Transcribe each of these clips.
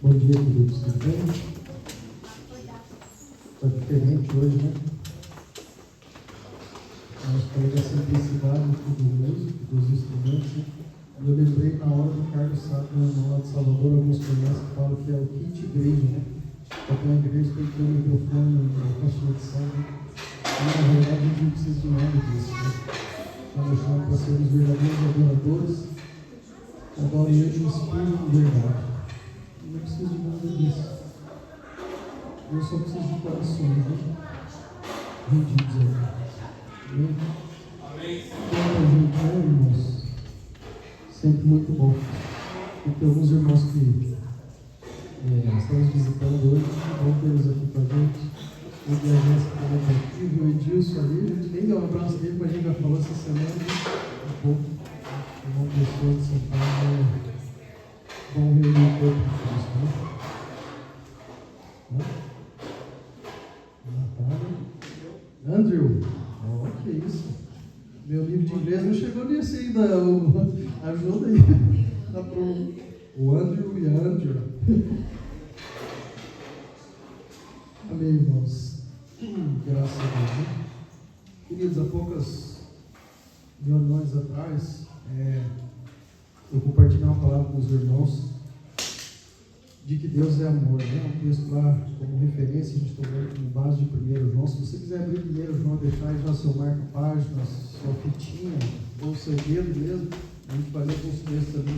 Bom dia, queridos. Tudo bem? Está diferente hoje, né? Nós falamos da simplicidade do músico, dos instrumentos. E eu lembrei na hora do Carlos Sá, lá de Salvador, alguns conhecem, que falam que é o kit igreja, né? Então, a igreja tem que ter um microfone, uma caixa de som. E, na verdade, a gente não precisa de nada disso, né? Nós chamamos para sermos verdadeiros adoradores, adorem ele no espírito e verdade. Eu não preciso de nada disso. Eu só preciso de corações, né? Rendidos a Deus. Amém? Tanta gente, né, irmãos? Sempre muito bom. E tem alguns irmãos que estamos visitando hoje, vão ter eles aqui com a gente. O Diagésico também está aqui, o Edilson ali, a gente nem deu um abraço dele, mas a gente já falou essa semana um pouco. Uma pessoa de São Paulo vão reunir o corpo de Cristo, né? Andrew, que isso? Meu livro de inglês não chegou nesse ainda. Ajuda aí. Tá pro o Andrew e a Andrew. Amém, irmãos. Graças a Deus. Né? Queridos, há poucas reuniões atrás, eu compartilhei uma palavra com os irmãos de que Deus é amor, né? Um texto lá como referência, a gente está vendo como base de 1 João. Se você quiser abrir 1 João, deixar aí já seu marca-página, sua fitinha, ou seu dedo mesmo, a gente vai ler alguns textos ali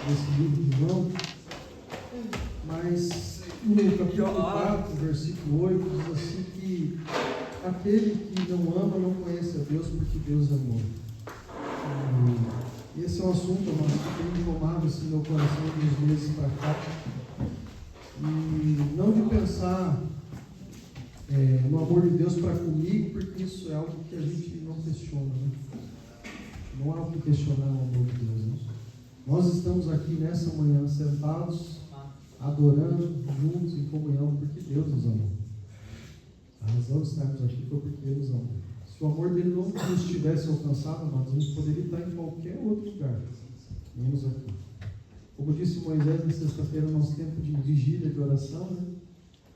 nesse livro de João. Mas no capítulo 4, versículo 8, diz assim que aquele que não ama não conhece a Deus, porque Deus é amor. E esse é um assunto, irmãos, que tem tomado assim, meu coração uns meses para cá. E não de pensar no amor de Deus para comigo, porque isso é algo que a gente não questiona, né? Não há o que questionar o amor de Deus, né? Nós estamos aqui nessa manhã sentados, adorando, juntos em comunhão, porque Deus nos amou. A razão de estarmos aqui foi porque Ele nos amou. Se o amor dele não nos tivesse alcançado, amados, a gente poderia estar em qualquer outro lugar, menos aqui. Como disse Moisés, na sexta-feira, nosso tempo de vigília, de oração, né?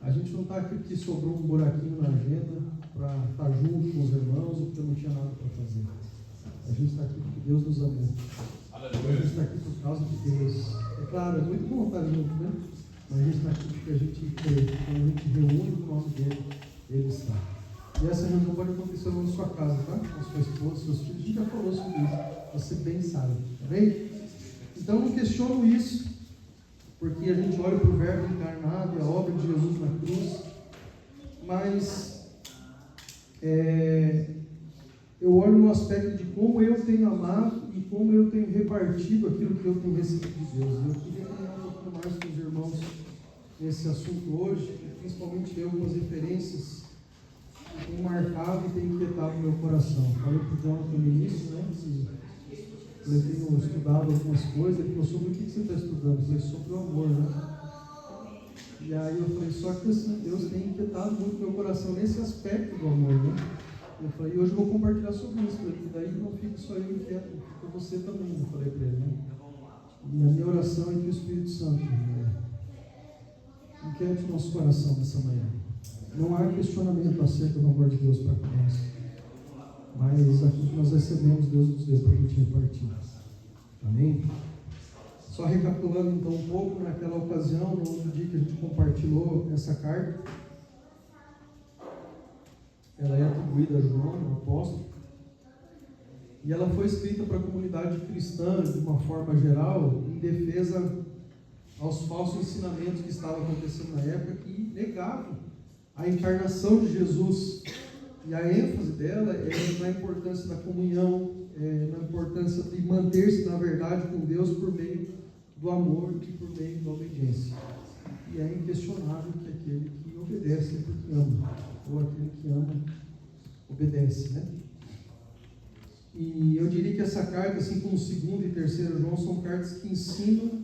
A gente não está aqui porque sobrou um buraquinho na agenda para estar junto com os irmãos ou porque não tinha nada para fazer. A gente está aqui porque Deus nos amou. A gente está aqui por causa de Deus. É claro, é muito bom estar junto, né? Mas a gente está aqui porque a gente crê. Quando a gente reúne o nome dele, Ele está. E essa reunião pode acontecer na sua casa, tá? Com sua esposa, seus filhos. A gente já falou sobre isso. Você bem sabe. Amém? Então, não questiono isso, porque a gente olha para o Verbo encarnado e a obra de Jesus na cruz, mas eu olho no aspecto de como eu tenho amado e como eu tenho repartido aquilo que eu tenho recebido de Deus. Eu queria caminhar um pouquinho mais com os irmãos nesse assunto hoje, e principalmente eu com as referências que tenho marcado e tenho inquietado o meu coração. Falei para o Jonathan no início, né? Eu tenho estudado algumas coisas. Ele falou: sobre o que você está estudando? Eu falei: sobre o amor, né? E aí eu falei: só que assim, Deus tem inquietado muito meu coração nesse aspecto do amor, né? Eu falei: e hoje eu vou compartilhar sobre isso, porque daí não fica só eu inquieto, fica você também. Eu falei para ele, né? E a minha oração é que o Espírito Santo inquiete o nosso coração nessa manhã. Não há questionamento acerca do amor de Deus para nós, mas aquilo que nós recebemos, Deus nos deu para a gente repartir. Amém? Só recapitulando então um pouco, naquela ocasião, no outro dia que a gente compartilhou essa carta, ela é atribuída a João, o apóstolo, e ela foi escrita para a comunidade cristã de uma forma geral, em defesa aos falsos ensinamentos que estavam acontecendo na época, que negavam a encarnação de Jesus. E a ênfase dela é na importância da comunhão, na importância de manter-se na verdade com Deus por meio do amor e por meio da obediência. E é inquestionável que aquele que obedece é porque ama, ou aquele que ama obedece, né? E eu diria que essa carta, assim como 2 e 3 João, são cartas que ensinam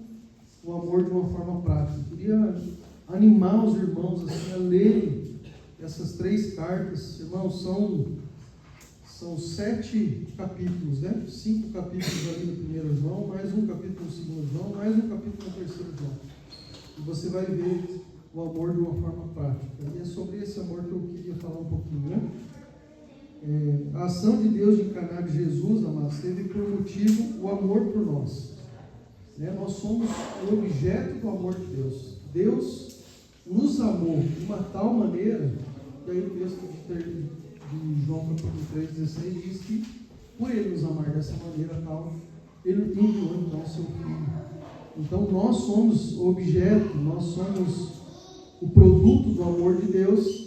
o amor de uma forma prática. Eu queria animar os irmãos assim, a lerem essas 3 cartas. Irmãos, são 7 capítulos, né? 5 capítulos ali no 1 João, mais um capítulo no 2 João, mais um capítulo no 3 João. e você vai ver o amor de uma forma prática. E é sobre esse amor que eu queria falar um pouquinho, né? A ação de Deus de encarnar de Jesus, amados, teve por motivo o amor por nós. Nós somos o objeto do amor de Deus. Deus nos amou de uma tal maneira, e aí o texto de João capítulo 3,16 diz que por Ele nos amar dessa maneira tal, Ele enviou então o seu Filho. Então nós somos o objeto, nós somos o produto do amor de Deus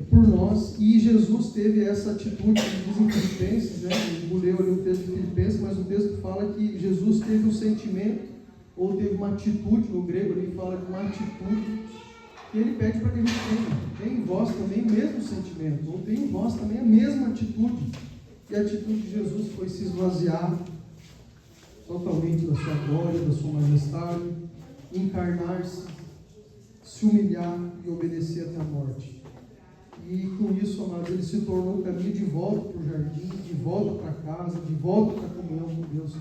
por nós, e Jesus teve essa atitude, que diz em Filipenses, né? Eu leu ali o texto de Filipenses, mas o texto fala que Jesus teve um sentimento, ou teve uma atitude, no grego ele fala de uma atitude, que ele pede para que a gente tenha em vós também o mesmo sentimento, ou tenha em vós também a mesma atitude. E a atitude de Jesus foi se esvaziar totalmente da sua glória, da sua majestade, encarnar-se, se humilhar e obedecer até a morte. E com isso, amados, ele se tornou o caminho de volta para o jardim, de volta para casa, de volta para a comunhão com Deus,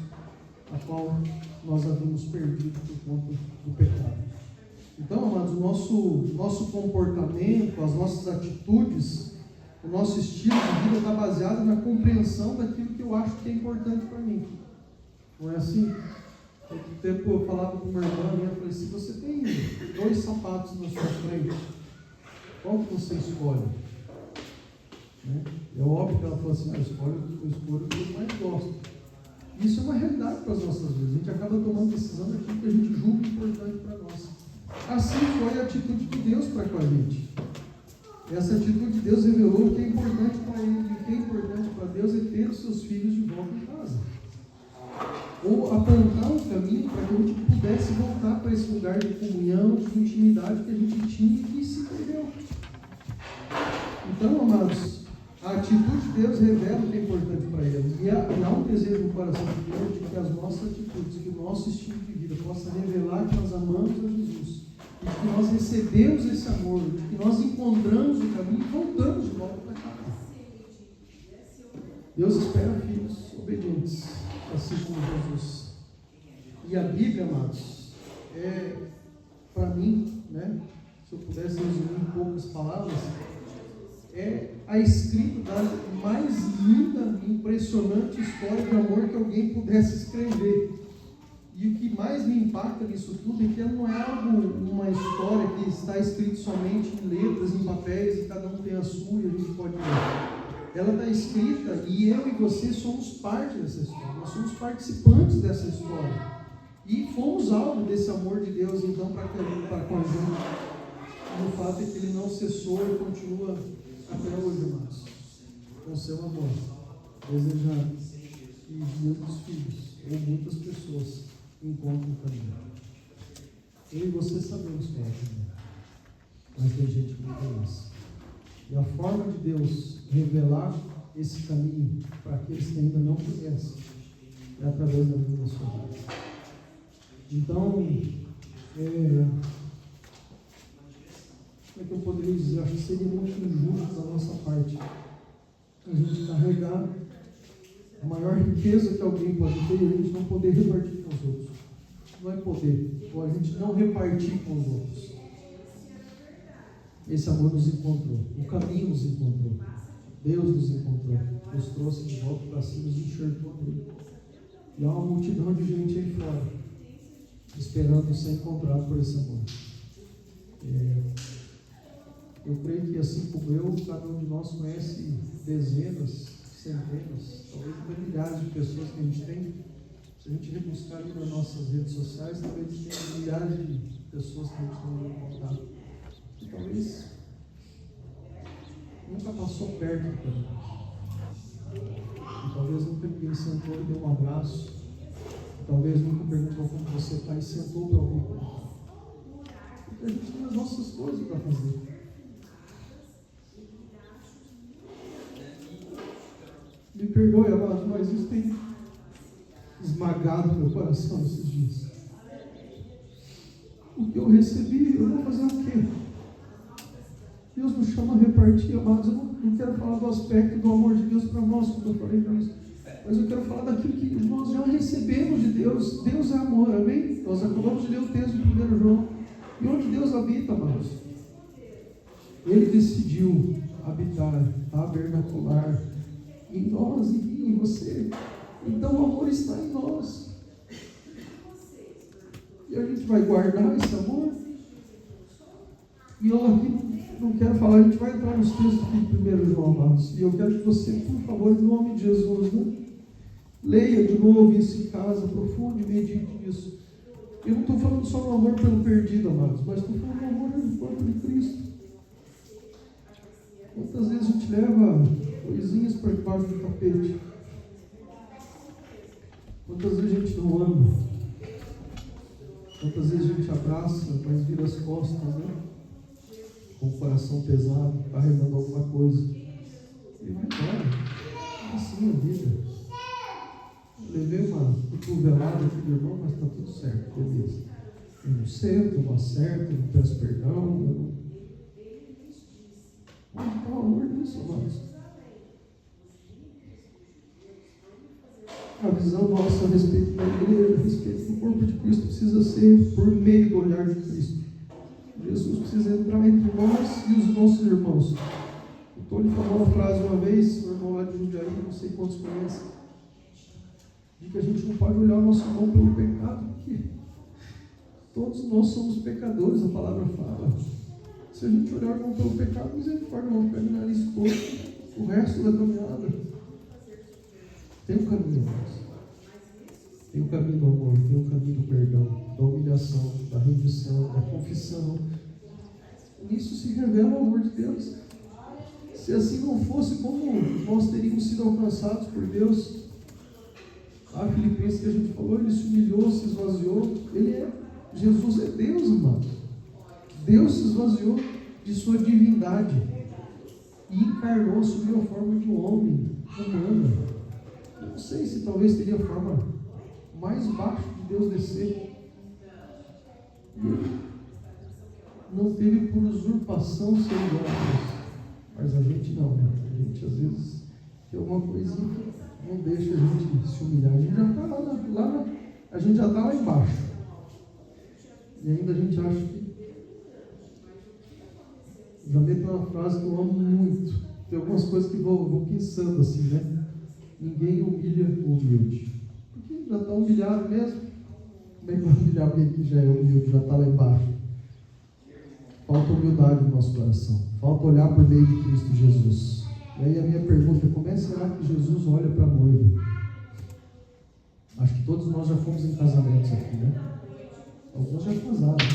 a qual nós havíamos perdido por conta do pecado. Então, amados, o nosso comportamento, as nossas atitudes, o nosso estilo de vida está baseado na compreensão daquilo que eu acho que é importante para mim. Não é assim? Há muito tempo eu falava com uma irmã minha, eu falei, se você tem 2 sapatos na sua frente, qual que você escolhe? É óbvio que ela falou assim, eu escolho o que eu mais gosto. Isso é uma realidade para as nossas vidas. A gente acaba tomando decisão daquilo que a gente julga importante para nós. Assim foi a atitude de Deus para com a gente. Essa atitude de Deus revelou o que é importante para Ele. E o que é importante para Deus é ter os seus filhos de volta em casa. Ou apontar um caminho para que a gente pudesse voltar para esse lugar de comunhão, de intimidade que a gente tinha e que se perdeu. Então, amados, a atitude de Deus revela o que é importante para Ele. E há um desejo no coração de Deus de que as nossas atitudes, que o nosso estilo de vida possa revelar que nós amamos a Jesus, e que nós recebemos esse amor, de que nós encontramos o caminho e voltamos de volta para casa. Deus espera filhos obedientes, assim como Jesus. E a Bíblia, amados, para mim, se eu pudesse resumir em poucas palavras, é a escrita da mais linda e impressionante história de amor que alguém pudesse escrever. E o que mais me impacta nisso tudo é que ela não é uma história que está escrita somente em letras, em papéis, e cada um tem a sua e a gente pode ler. Ela está escrita e eu e você somos parte dessa história, nós somos participantes dessa história. E fomos alvo desse amor de Deus, então, para com a gente. E o fato é que Ele não cessou e continua até hoje, irmãos, com seu amor, desejando que muitos filhos, ou muitas pessoas, encontrem o caminho. Eu e você sabemos qual é o caminho, mas tem gente que não conhece. E a forma de Deus revelar esse caminho para aqueles que ainda não conhecem é através da vida da sua vida. Então, como é que eu poderia dizer? Acho que seria muito injusto da nossa parte a gente carregar a maior riqueza que alguém pode ter e a gente não poder repartir com os outros. Não é poder, ou a gente não repartir com os outros. Esse amor nos encontrou, o caminho nos encontrou, Deus nos encontrou, nos trouxe de volta para si, nos enxertou nele. E há uma multidão de gente aí fora, esperando ser encontrado por esse amor. Eu creio que assim como eu, cada um de nós conhece dezenas, centenas, talvez até milhares de pessoas que a gente tem. Se a gente rebuscar ali nas nossas redes sociais, talvez tenha milhares de pessoas que a gente não vai encontrar. E talvez nunca passou perto de mim. E talvez nunca ninguém sentou e deu um abraço. E talvez nunca perguntou como você está e sentou para ouvir. Porque a gente tem as nossas coisas para fazer. Me perdoe, amado, mas isso tem esmagado meu coração esses dias. O que eu recebi, eu vou fazer o quê? Deus nos chama a repartir, amados. Eu não quero falar do aspecto do amor de Deus para nós, como eu falei para isso, mas eu quero falar daquilo que nós já recebemos de Deus. Deus é amor, amém? Nós acabamos de ler o texto de 1 João. Deus habita, amados. Ele decidiu habitar, tabernacular em nós e em você. Então o amor está em nós. E a gente vai guardar esse amor. E eu aqui não quero falar, a gente vai entrar nos textos aqui de 1 João, amados. E eu quero que você, por favor, em nome de Jesus, né, leia de novo isso em casa, profunde e medite nisso. Eu não estou falando só do amor pelo perdido, amados, mas estou falando do amor no corpo de Cristo. Quantas vezes a gente leva coisinhas para debaixo do tapete? Quantas vezes a gente não ama? Quantas vezes a gente abraça, mas vira as costas, né? Com o coração pesado, carregando alguma coisa. E vai embora. É assim a vida. Eu levei uma cotovelada aqui do irmão, mas está tudo certo, beleza. Eu não sento, eu não acerto, eu não peço perdão. Mas pelo amor disso, amados. A visão nossa a respeito da igreja, a respeito do corpo de Cristo, precisa ser por meio do olhar de Cristo. Jesus precisa entrar entre nós e os nossos irmãos. O Tony falou uma frase uma vez, o irmão lá de Jundiaí, não sei quantos conhecem, de que a gente não pode olhar o nosso irmão pelo pecado, porque todos nós somos pecadores, a palavra fala. Se a gente olhar o irmão pelo pecado, misericórdia, o irmão pega o nariz todo, o resto da caminhada. Tem um caminho, irmãos. Tem o caminho do amor, tem o caminho do perdão, da humilhação, da rendição, da confissão. Nisso se revela o amor de Deus. Se assim não fosse, como nós teríamos sido alcançados por Deus? A Filipenses que a gente falou, ele se humilhou, se esvaziou. Jesus é Deus, amado. Deus se esvaziou de sua divindade e encarnou, assumiu a forma de um homem humano. Eu não sei se talvez teria a forma mais baixa de Deus descer. E ele não teve por usurpação ser igual a Deus. Mas a gente não, né? A gente às vezes tem alguma coisinha que não deixa a gente se humilhar. A gente já está a gente já está lá embaixo. E ainda a gente acha que... Já meto uma frase que eu amo muito. Tem algumas coisas que vou pensando assim, né? Ninguém humilha o humilde. Porque já está humilhado mesmo. Como é que vai humilhar alguém que já é humilde, já está lá embaixo? Falta humildade no nosso coração. Falta olhar por meio de Cristo Jesus. E aí a minha pergunta é: como é que será que Jesus olha para a noiva? Acho que todos nós já fomos em casamentos aqui, né? Alguns já casaram. Né?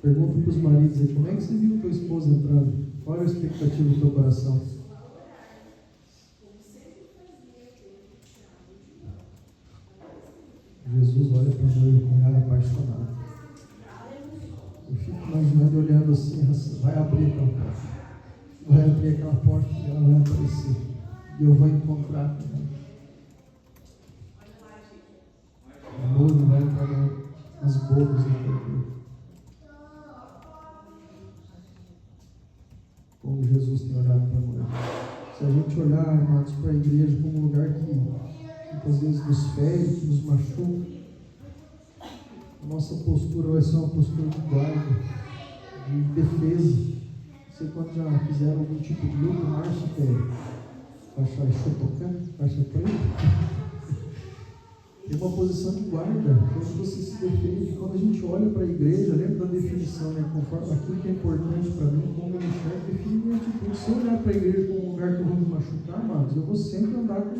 Pergunta para os maridos aí: como é que você viu tua esposa entrando? Qual é a expectativa do teu coração? Jesus olha para a noiva com um olhar apaixonado. Eu fico imaginando, olhando assim, vai abrir aquela porta e ela vai aparecer. E eu vou encontrar com ela. A noiva vai entrar nas bocas do corpo. Como Jesus tem olhado para a noiva. Se a gente olhar, amados, para a igreja como um lugar que muitas vezes nos fere, que nos machuca, a nossa postura vai ser uma postura de guarda, de defesa. Não sei quando já fizeram algum tipo de luta, marcha faixa chotocã, faixa preta. Tem uma posição de guarda, quando você se defende. Quando a gente olha para a igreja, lembra da definição, né? Conforme aquilo que é importante para mim, como eu enxergo, define minha atitude. Se eu olhar para a igreja como um lugar que eu vou me machucar, amados, eu vou sempre andar com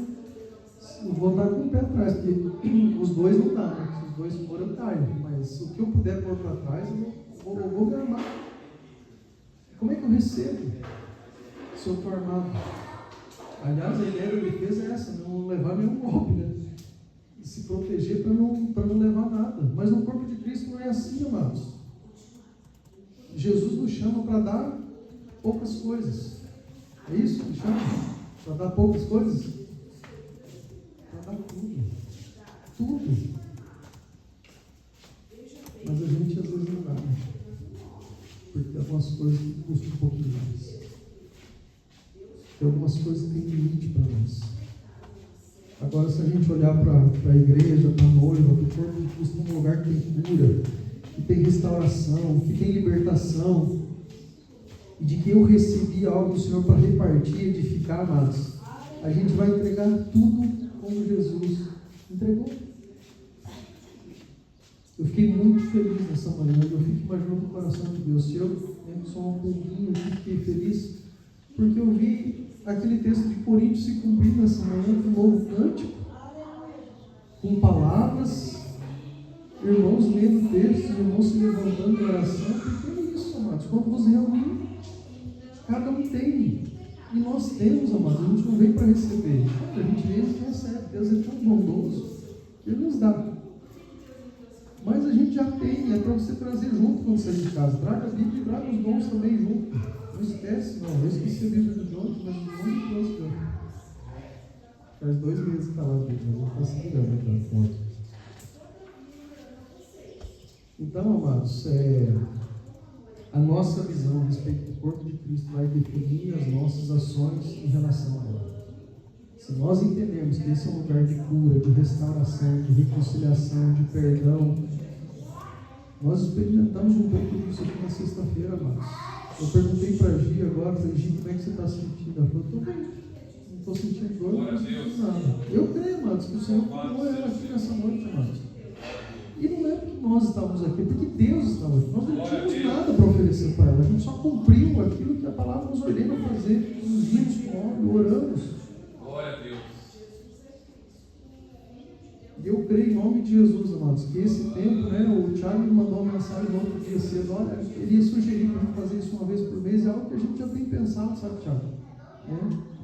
o pé atrás, porque os dois não dá, né? Se os dois forem, eu caio. Mas o que eu puder pôr para trás, eu vou me armar. Como é que eu recebo se eu estou armado? Aliás, a ideia da defesa é essa: não levar nenhum golpe, né? Se proteger para não levar nada. Mas no corpo de Cristo não é assim, amados. Jesus nos chama para dar poucas coisas. É isso que ele chama? Para dar poucas coisas? Para dar tudo. Tudo. Mas a gente às vezes não dá, né? Porque tem algumas coisas que custam um pouquinho mais. Tem algumas coisas que têm limite para nós. Agora, se a gente olhar para a igreja, para a noiva, para o corpo de Cristo, um lugar que tem cura, que tem restauração, que tem libertação, e de que eu recebi algo do Senhor para repartir, edificar, amados, a gente vai entregar tudo como Jesus entregou. Eu fiquei muito feliz nessa manhã, eu fico imaginando o coração de Deus. Eu só um pouquinho aqui fiquei feliz, porque eu vi aquele texto de Coríntios se cumprir nessa manhã com um novo cântico, com palavras, irmãos lendo textos, irmãos se levantando em oração, porque é isso, amados, quando nos reunimos, cada um tem, e nós temos, amados, a gente não vem para receber, a gente vem e recebe. Deus é tão bondoso, que Ele nos dá, mas a gente já tem, é para você trazer junto quando sair de casa. Traga a Bíblia e traga os dons também junto, não esquece, não, eu esqueci a Bíblia de João, mas não trouxe. Faz 2 meses que está lá a Bíblia, mas não está segurando aquela fonte. Então, amados, a nossa visão a respeito do corpo de Cristo vai definir as nossas ações em relação a ela. Se nós entendemos que esse é um lugar de cura, de restauração, de reconciliação, de perdão, nós experimentamos um pouco disso aqui na sexta-feira, amados. Eu perguntei para a Gi agora, falei, Gi, como é que você está sentindo? Ela falou, estou bem, não estou sentindo dor, não estou sentindo nada. Eu creio, amados, que o Senhor curou ela aqui nessa noite, amados. E não é porque nós estávamos aqui, é porque Deus estava aqui. Nós não tínhamos nada para oferecer para ela, a gente só cumpriu aquilo que a palavra nos ordena fazer. Nos vimos com óleo, oramos. Glória a Deus. E eu creio em nome de Jesus, amados, que esse tempo, o Thiago me mandou uma mensagem no outro dia cedo, olha, ele ia sugerir para a gente fazer isso uma vez por mês, é algo que a gente já tem pensado, sabe, Thiago?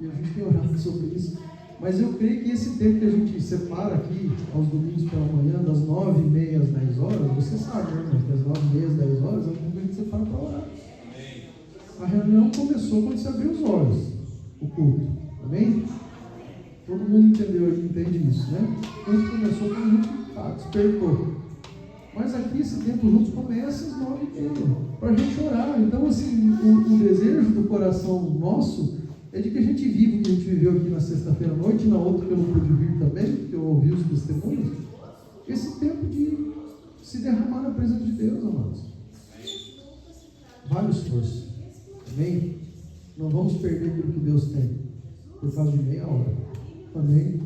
E a gente tem orado sobre isso. Mas eu creio que esse tempo que a gente separa aqui, aos domingos pela manhã, das 9h30 às 10 horas, você sabe, né, irmão, que às 9h30 às 10 horas é o tempo que a gente separa para orar. Amém. A reunião começou quando você abriu os olhos, o culto. Amém? Todo mundo entende isso, né? Quando começou, quando a gente despertou. Mas aqui esse tempo juntos começa às 9h30, para a gente orar. Então, assim, o desejo do coração nosso é de que a gente viva o que a gente viveu aqui na sexta-feira à noite, e na outra que eu não pude vir também, porque eu ouvi os testemunhos. Esse tempo de se derramar na presença de Deus, amados. Vale o esforço. Amém? Não vamos perder aquilo que Deus tem por causa de meia hora. Amém?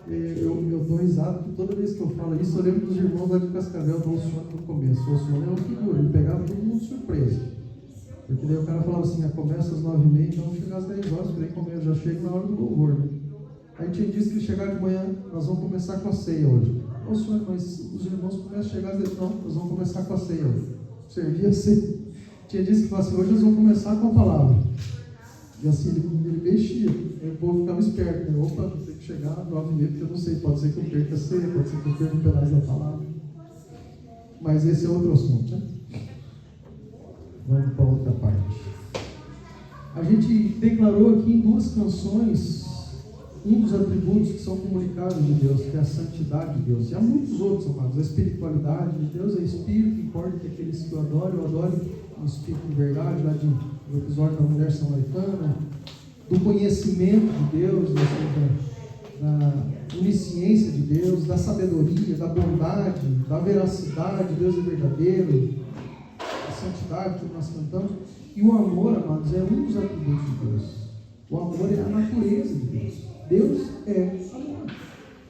Eu dou risada, porque toda vez que eu falo isso, eu lembro dos irmãos lá de Cascavel do Alcione no começo. O Alcione é uma figura, ele pegava todo mundo de surpresa. Porque daí o cara falava assim, começa às 9h30, então vamos chegar às 10 horas, porque aí já chega na hora do louvor, né? Aí tinha dito que ele chegar de manhã, nós vamos começar com a ceia hoje. Ô senhor, mas os irmãos começam a chegar às 10 não, nós vamos começar com a ceia hoje. Servia a ceia. Tinha dito que assim, hoje nós vamos começar com a palavra. E assim, ele mexia, aí o povo ficava esperto, né? Opa, tem que chegar às 9h30, porque eu não sei, pode ser que eu perca a ceia, pode ser que eu perca um pedaço da palavra. Mas esse é outro assunto, né? Vamos para outra parte. A gente declarou aqui em 2 canções um dos atributos que são comunicados de Deus, que é a santidade de Deus. E há muitos outros, amados. A espiritualidade de Deus é espírito, importa que aqueles que o adorem em espírito de verdade, lá do episódio da mulher samaritana, do conhecimento de Deus, da onisciência de Deus, da sabedoria, da bondade, da veracidade, Deus é verdadeiro, a santidade que nós cantamos. E o amor, amados, é um dos atributos de Deus. O amor é a natureza de Deus. Deus é amor,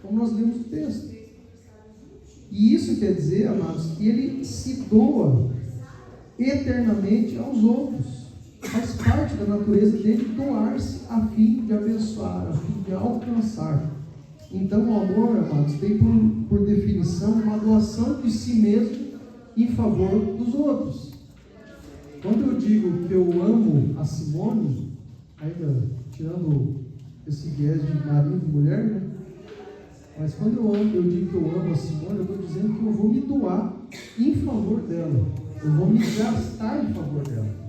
como nós lemos o texto. E isso quer dizer, amados, que Ele se doa eternamente aos outros. Faz parte da natureza dele doar-se a fim de abençoar, a fim de alcançar. Então o amor, amados, tem por definição uma doação de si mesmo em favor dos outros. Quando eu digo que eu amo a Simone, ainda tirando esse viés de marido e mulher, né? Mas quando eu digo que eu amo a Simone, eu estou dizendo que eu vou me doar em favor dela. Eu vou me gastar em favor dela.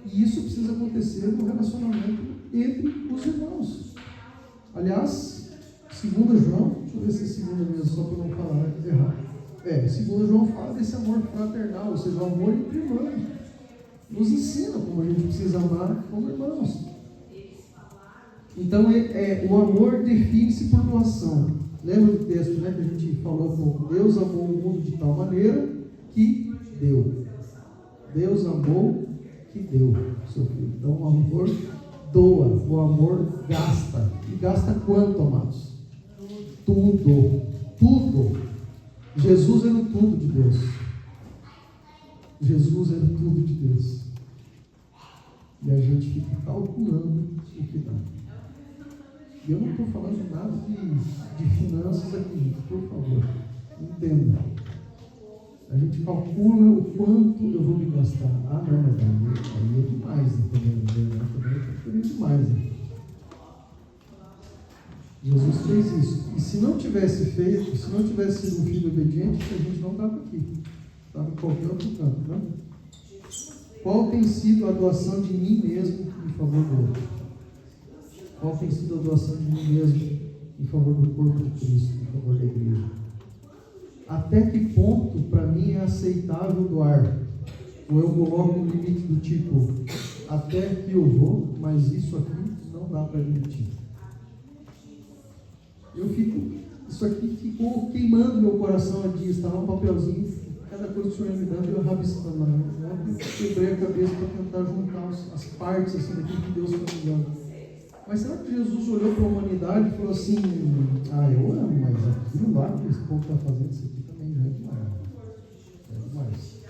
E isso precisa acontecer no relacionamento entre os irmãos. Aliás, 2 João, deixa eu ver se é 2 mesmo, só para não falar errado. 2 João fala desse amor fraternal, ou seja, o amor entre irmãos. Nos ensina como a gente precisa amar como irmãos. Então, o amor define-se por doação. Lembra do texto, né, que a gente falou com Deus amou o mundo de tal maneira que deu. Deus amou que deu seu filho. Então o amor doa, o amor gasta. E gasta quanto, amados? Tudo. Tudo. Jesus era o tudo de Deus. Jesus era o tudo de Deus. E a gente fica calculando o que dá. E eu não estou falando nada de finanças aqui, por favor. Entenda. A gente calcula o quanto eu vou me gastar. Ah, não, mas aí é demais, entendeu? Também é demais. Né? Jesus fez isso. E se não tivesse feito, se não tivesse sido um filho obediente, a gente não estava aqui. Estava em qualquer outro canto, né? Qual tem sido a doação de mim mesmo em favor do outro? Qual tem sido a doação de mim mesmo em favor do corpo de Cristo, em favor da igreja? Até que ponto para mim é aceitável doar? Ou eu coloco um limite do tipo, até que eu vou, mas isso aqui não dá para limitar. Isso aqui ficou queimando meu coração há dias, estava um papelzinho, cada coisa que o Senhor ia me dando, eu rabiscando lá. Eu quebrei a cabeça para tentar juntar as partes assim, daquilo que Deus está me dando. Mas será que Jesus olhou para a humanidade e falou assim, eu amo, mas aqui não dá, porque esse povo está fazendo isso aqui também já é demais. É demais.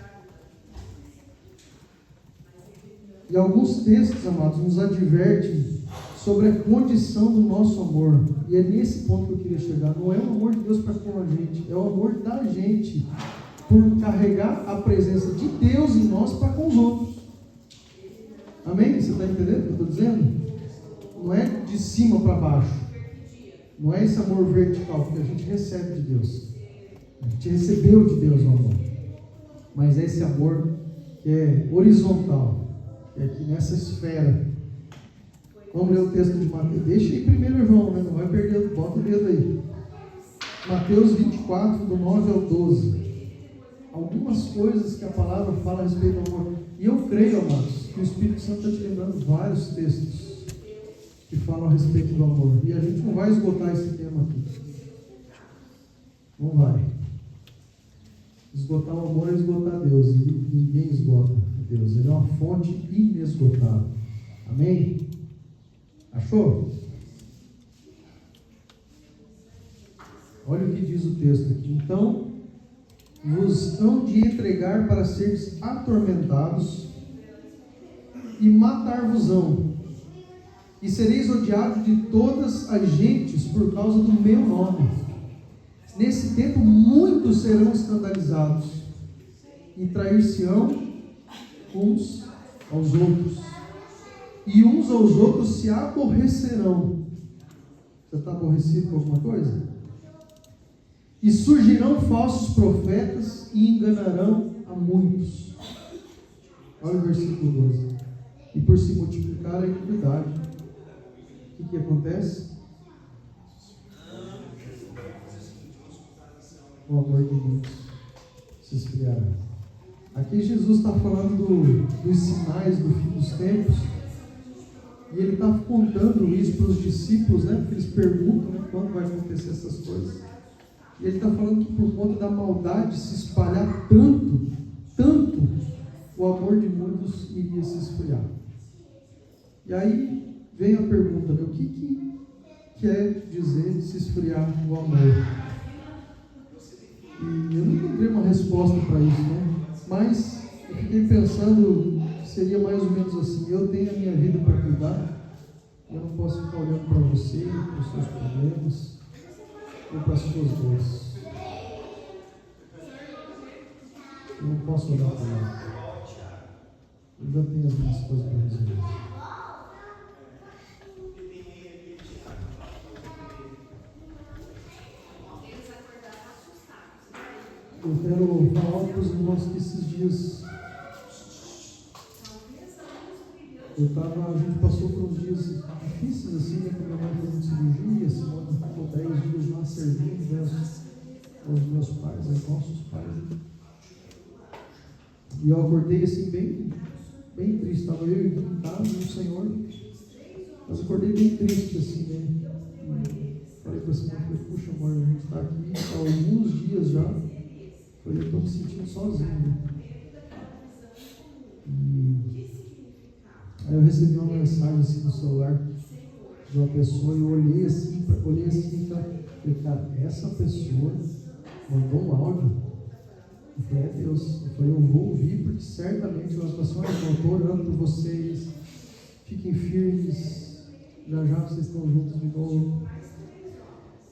E alguns textos, amados, nos advertem sobre a condição do nosso amor. E é nesse ponto que eu queria chegar. Não é o amor de Deus para com a gente, é o amor da gente por carregar a presença de Deus em nós para com os outros. Amém? Você está entendendo o que eu estou dizendo? Não é de cima para baixo. Não é esse amor vertical que a gente recebe de Deus. A gente recebeu de Deus o amor. Mas é esse amor que é horizontal, que é aqui nessa esfera. Vamos ler o texto de Mateus. Deixa aí primeiro, João, né? Não vai perder, bota o dedo aí. Mateus 24, do 9 ao 12. Algumas coisas que a palavra fala a respeito do amor. E eu creio, amados, que o Espírito Santo está te lembrando vários textos que falam a respeito do amor. E a gente não vai esgotar esse tema aqui. Não vai. Esgotar o amor é esgotar Deus. E ninguém esgota Deus. Ele é uma fonte inesgotável. Amém? Achou? Olha o que diz o texto aqui. Então, vos hão de entregar para seres atormentados e matar-vos-ão. E sereis odiados de todas as gentes por causa do meu nome. Nesse tempo muitos serão escandalizados e trair-se-ão uns aos outros. E uns aos outros se aborrecerão. Você está aborrecido com alguma coisa? E surgirão falsos profetas e enganarão a muitos. Olha o versículo 12. E por se multiplicar a iniquidade, o que acontece? O amor de muitos se esfriará. Aqui Jesus está falando dos sinais do fim dos tempos. E ele está contando isso para os discípulos, né? Porque eles perguntam, né, quando vai acontecer essas coisas. E ele está falando que por conta da maldade se espalhar tanto, o amor de muitos iria se esfriar. E aí vem a pergunta, né? O que quer dizer se esfriar o amor? E eu não encontrei uma resposta para isso, né? Mas eu fiquei pensando, seria mais ou menos assim: eu tenho a minha vida para cuidar, eu não posso ficar olhando para você, para os seus problemas, ou para as suas dores. Eu não posso olhar para lá. Eu já tenho as minhas coisas para resolver. Eu quero falar para os irmãos que esses dias a gente passou por uns dias difíceis assim, né? Porque minha mãe fazendo cirurgia, a Simone ficou 10 dias lá servindo, né, aos meus pais, aos nossos pais. Né? E eu acordei assim bem triste. Estava eu em casa, no Senhor, mas acordei bem triste assim, né? falei para a Simone, puxa amor, a gente está aqui há alguns dias já. Eu estou me sentindo sozinho. Aí eu recebi uma mensagem assim no celular de uma pessoa e eu olhei assim e falei, cara, essa pessoa mandou um áudio. Eu falei, é Deus. Eu falei, eu vou ouvir, porque certamente elas pessoas, eu estou orando por vocês, fiquem firmes, já vocês estão juntos de novo.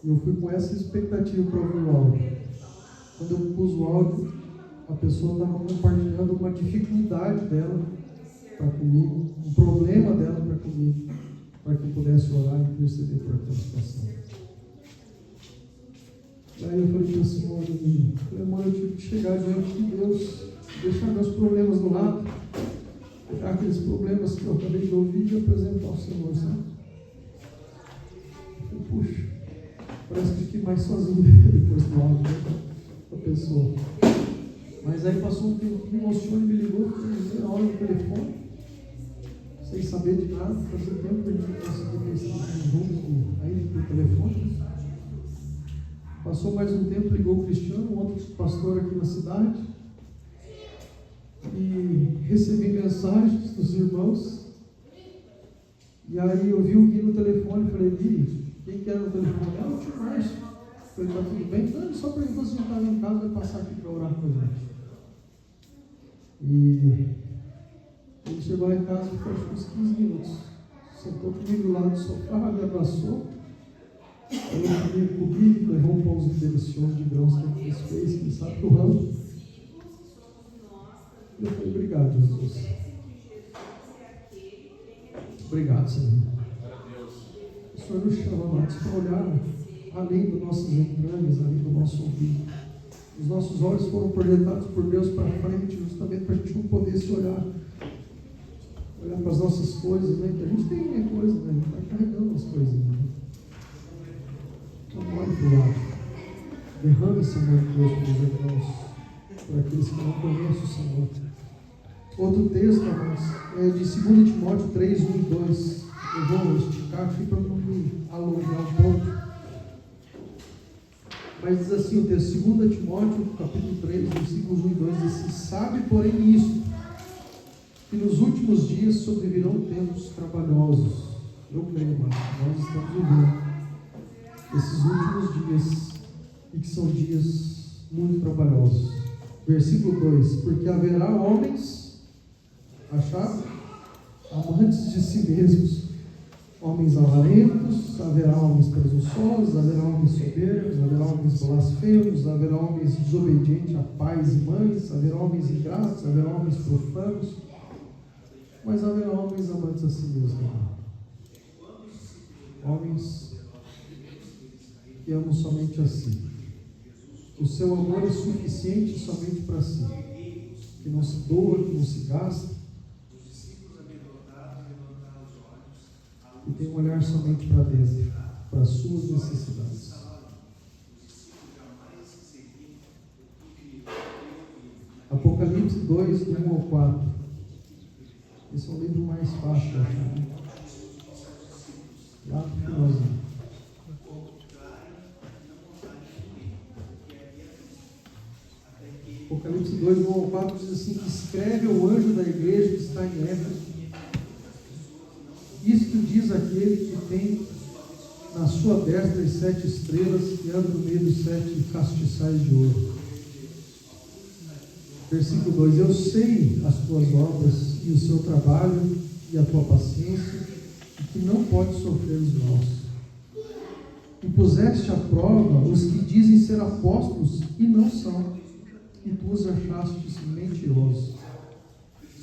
E eu fui com essa expectativa para ouvir o áudio. Quando eu pus o áudio, a pessoa estava compartilhando uma dificuldade dela para comigo, um problema dela para comigo, para que eu pudesse orar e interceder por aquela situação. Aí eu falei para o Senhor, amor, eu tive que chegar diante de Deus, deixar meus problemas do lado, pegar aqueles problemas que eu acabei de ouvir e apresentar ao Senhor, sabe? Eu falei, puxa, parece que fiquei mais sozinho depois do áudio, né? A pessoa. Mas aí passou um tempinho, o senhor me ligou, na hora do telefone, sem saber de nada, fazia tempo que a gente conseguia estar juntos aí por telefone. Passou mais um tempo, ligou o Cristiano, um outro pastor aqui na cidade, e recebi mensagens dos irmãos. E aí eu vi o Gui no telefone e falei, Gui, quem que era no telefone? Ah, o tio Márcio. Eu falei, tá tudo bem? Então, só perguntou se a gente estava em casa, vai passar aqui para orar com a gente. E ele chegou lá em casa e ficou acho que uns 15 minutos. Sentou comigo do lado do sofá, me abraçou. Falou comigo, levou um pãozinho delicioso de grãos que ele fez, que ele sabe que eu amo. E eu falei, obrigado, Jesus. Obrigado, Senhor. O Senhor nos chama, amados, para olhar além das nossas entranhas, além do nosso ouvido. Os nossos olhos foram projetados por Deus para frente, justamente para a gente não poder se olhar para as nossas coisas, né? Porque a gente tem coisa, né? A gente vai carregando as coisas. Né? Então, olhe para o lado. Derrame esse amor de Deus para os irmãos, para aqueles que não conhecem o Senhor. Outro texto, amados, é de 2 Timóteo 3, 1 e 2. Eu vou esticar aqui para não me alongar um pouco. Mas diz assim o texto, 2 Timóteo, capítulo 3, versículos 1 e 2, diz assim, sabe, porém, isto, que nos últimos dias sobrevirão tempos trabalhosos. Eu creio, mas nós estamos vivendo esses últimos dias, e que são dias muito trabalhosos. Versículo 2, porque haverá homens, achados, amantes de si mesmos, homens avarentos, haverá homens presunçosos, haverá homens soberbos, haverá homens blasfemos, haverá homens desobedientes a pais e mães, haverá homens ingratos, haverá homens profanos, mas haverá homens amantes a si mesmos. Homens que amam somente a si. O seu amor é suficiente somente para si, que não se doa, que não se gasta, e tem um olhar somente para dentro, para as suas necessidades. Apocalipse 2, do 1 ao 4. Esse é o livro mais fácil de achar. Lá no finalzinho. Apocalipse 2, do 1 ao 4 diz assim, que escreve o anjo da igreja que está em Éfeso. Isto diz aquele que tem na sua destra as 7 estrelas que anda no meio dos 7 castiçais de ouro. Versículo 2, eu sei as tuas obras e o seu trabalho e a tua paciência, e que não pode sofrer os maus. E puseste à prova os que dizem ser apóstolos e não são, e tu os achastes mentirosos.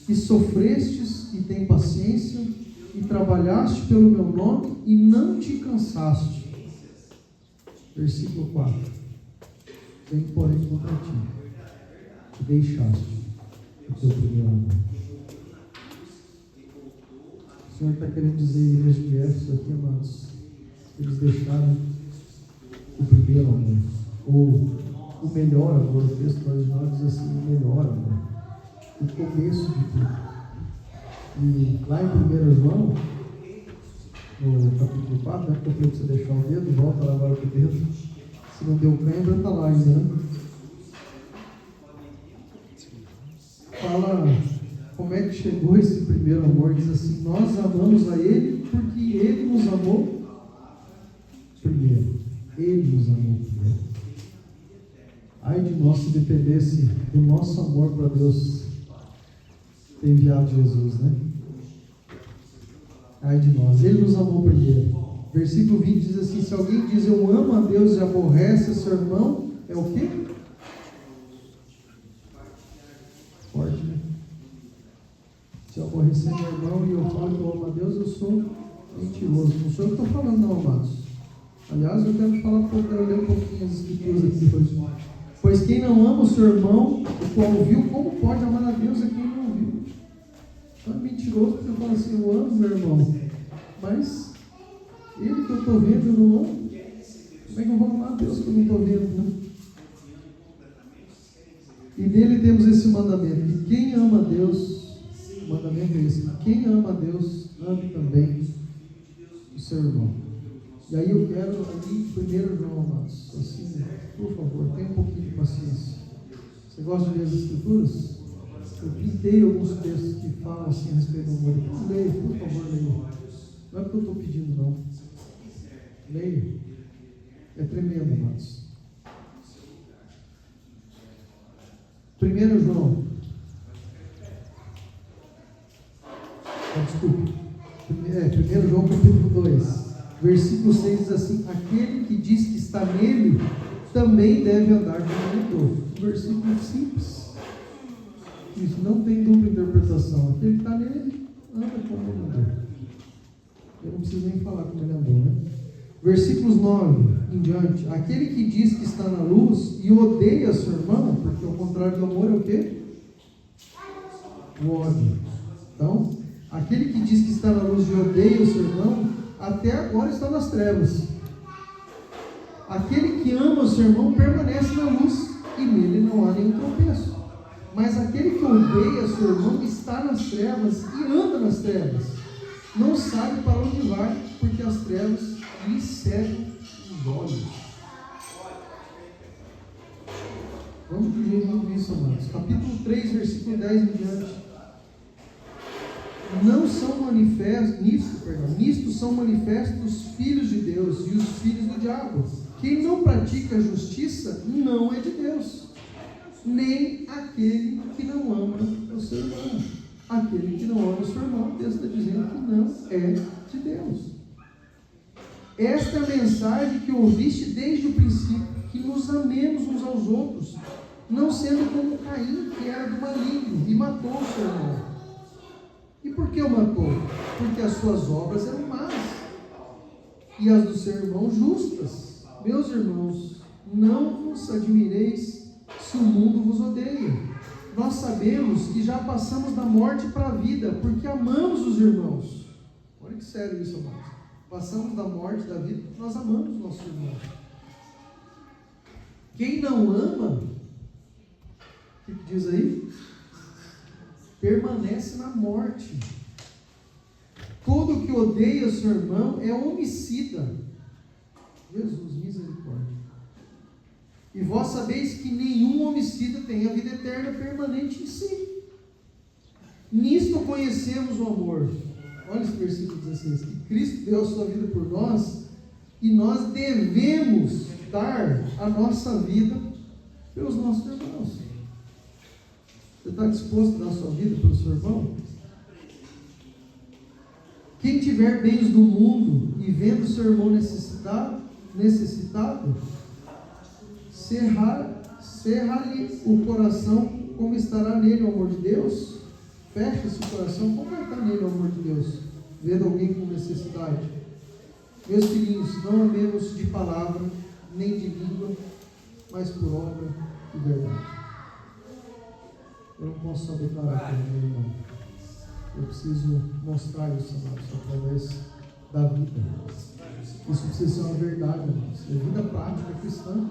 E sofrestes e tem paciência, e trabalhaste pelo meu nome e não te cansaste. Versículo 4. Tenho, porém, contra ti, que deixaste o teu primeiro amor. O Senhor está querendo dizer, igreja de Éfeso aqui, amados, eles deixaram o primeiro amor, ou o melhor amor. O texto original diz assim, o melhor amor, o começo de tudo. E lá em 1 João, no capítulo 4, né? Porque você deixar o dedo, volta lá agora com o dedo. Se não deu cãibra, está lá ainda, né? Fala como é que chegou esse primeiro amor. Diz assim: nós amamos a Ele porque Ele nos amou primeiro. Ele nos amou primeiro. Ai de nós se dependesse do nosso amor para Deus ter enviado Jesus, né? Ai de nós. Ele nos amou primeiro. Versículo 20 diz assim: se alguém diz eu amo a Deus e aborrece seu irmão, é o quê? Forte, né? Se eu aborrecer meu irmão e eu falo que eu amo a Deus, eu sou mentiroso. Não sou eu que estou falando, não, amados. Aliás, eu quero falar um pouco, ler um pouquinho as escrituras aqui hoje. Pois quem não ama o seu irmão, o qual ouviu, como pode amar a Deus a quem não ouviu? Então é mentiroso porque eu falo assim: eu amo meu irmão, mas ele que eu estou vendo, eu não amo. Como é que eu vou amar a Deus que eu não estou vendo, né? E dele temos esse mandamento: que quem ama a Deus, o mandamento é esse, que quem ama a Deus, ame também o seu irmão. E aí eu quero ali, 1 João, amados, assim, por favor, tenha um pouquinho de paciência. Você gosta de ler as escrituras? Eu pintei alguns textos que falam assim a respeito do amor. Leia, por favor, leia. Não é porque eu estou pedindo, não. Leia. É tremendo, amados. 1 João. Desculpe. 1 João capítulo 2. Versículo 6 diz assim: aquele que diz que está nele, também deve andar como ele. Versículo simples. Isso não tem dupla interpretação. Aquele que está nele, anda como ele andou. Eu não preciso nem falar como ele andou, né? Versículos 9 em diante: aquele que diz que está na luz e odeia seu irmão, porque o contrário do amor é o quê? O ódio. Então, aquele que diz que está na luz e odeia o seu irmão, até agora está nas trevas. Aquele que ama o seu irmão permanece na luz, e nele não há nenhum tropeço. Mas aquele que odeia seu irmão está nas trevas e anda nas trevas. Não sabe para onde vai, porque as trevas lhe cegam os olhos. Vamos de jeito isso, amados. Capítulo 3, versículo 10 em diante. Não são manifestos, nisto são manifestos os filhos de Deus e os filhos do diabo. Quem não pratica a justiça não é de Deus, nem aquele que não ama o seu irmão. Aquele que não ama o seu irmão, Deus está dizendo que não é de Deus. Esta é a mensagem que ouviste desde o princípio, que nos amemos uns aos outros, não sendo como Caim, que era do maligno, e matou o seu irmão. E por que o matou? Porque as suas obras eram más, e as do seu irmão justas. Meus irmãos, não vos admireis se o mundo vos odeia. Nós sabemos que já passamos da morte para a vida, porque amamos os irmãos. Olha que sério isso, amados. Passamos da morte da vida porque nós amamos nossos irmãos. Quem não ama, o que diz aí? Permanece na morte. Todo que odeia seu irmão é homicida. Jesus, misericórdia. E vós sabeis que nenhum homicida tem a vida eterna permanente em si. Nisto conhecemos o amor. Olha esse versículo 16. Que Cristo deu a sua vida por nós, e nós devemos dar a nossa vida pelos nossos irmãos. Você está disposto a dar a sua vida pelo seu irmão? Quem tiver bens do mundo e vendo seu irmão necessitado, cerrar-lhe o coração, como estará nele o amor de Deus? Fecha-se o coração, como vai estar nele o amor de Deus? Vendo alguém com necessidade. Meus filhinhos, não amemos de palavra, nem de língua, mas por obra e verdade. Eu não posso só declarar para o meu irmão. Eu preciso mostrar isso, amados, através da vida. Isso precisa ser uma verdade, amados. É vida prática cristã.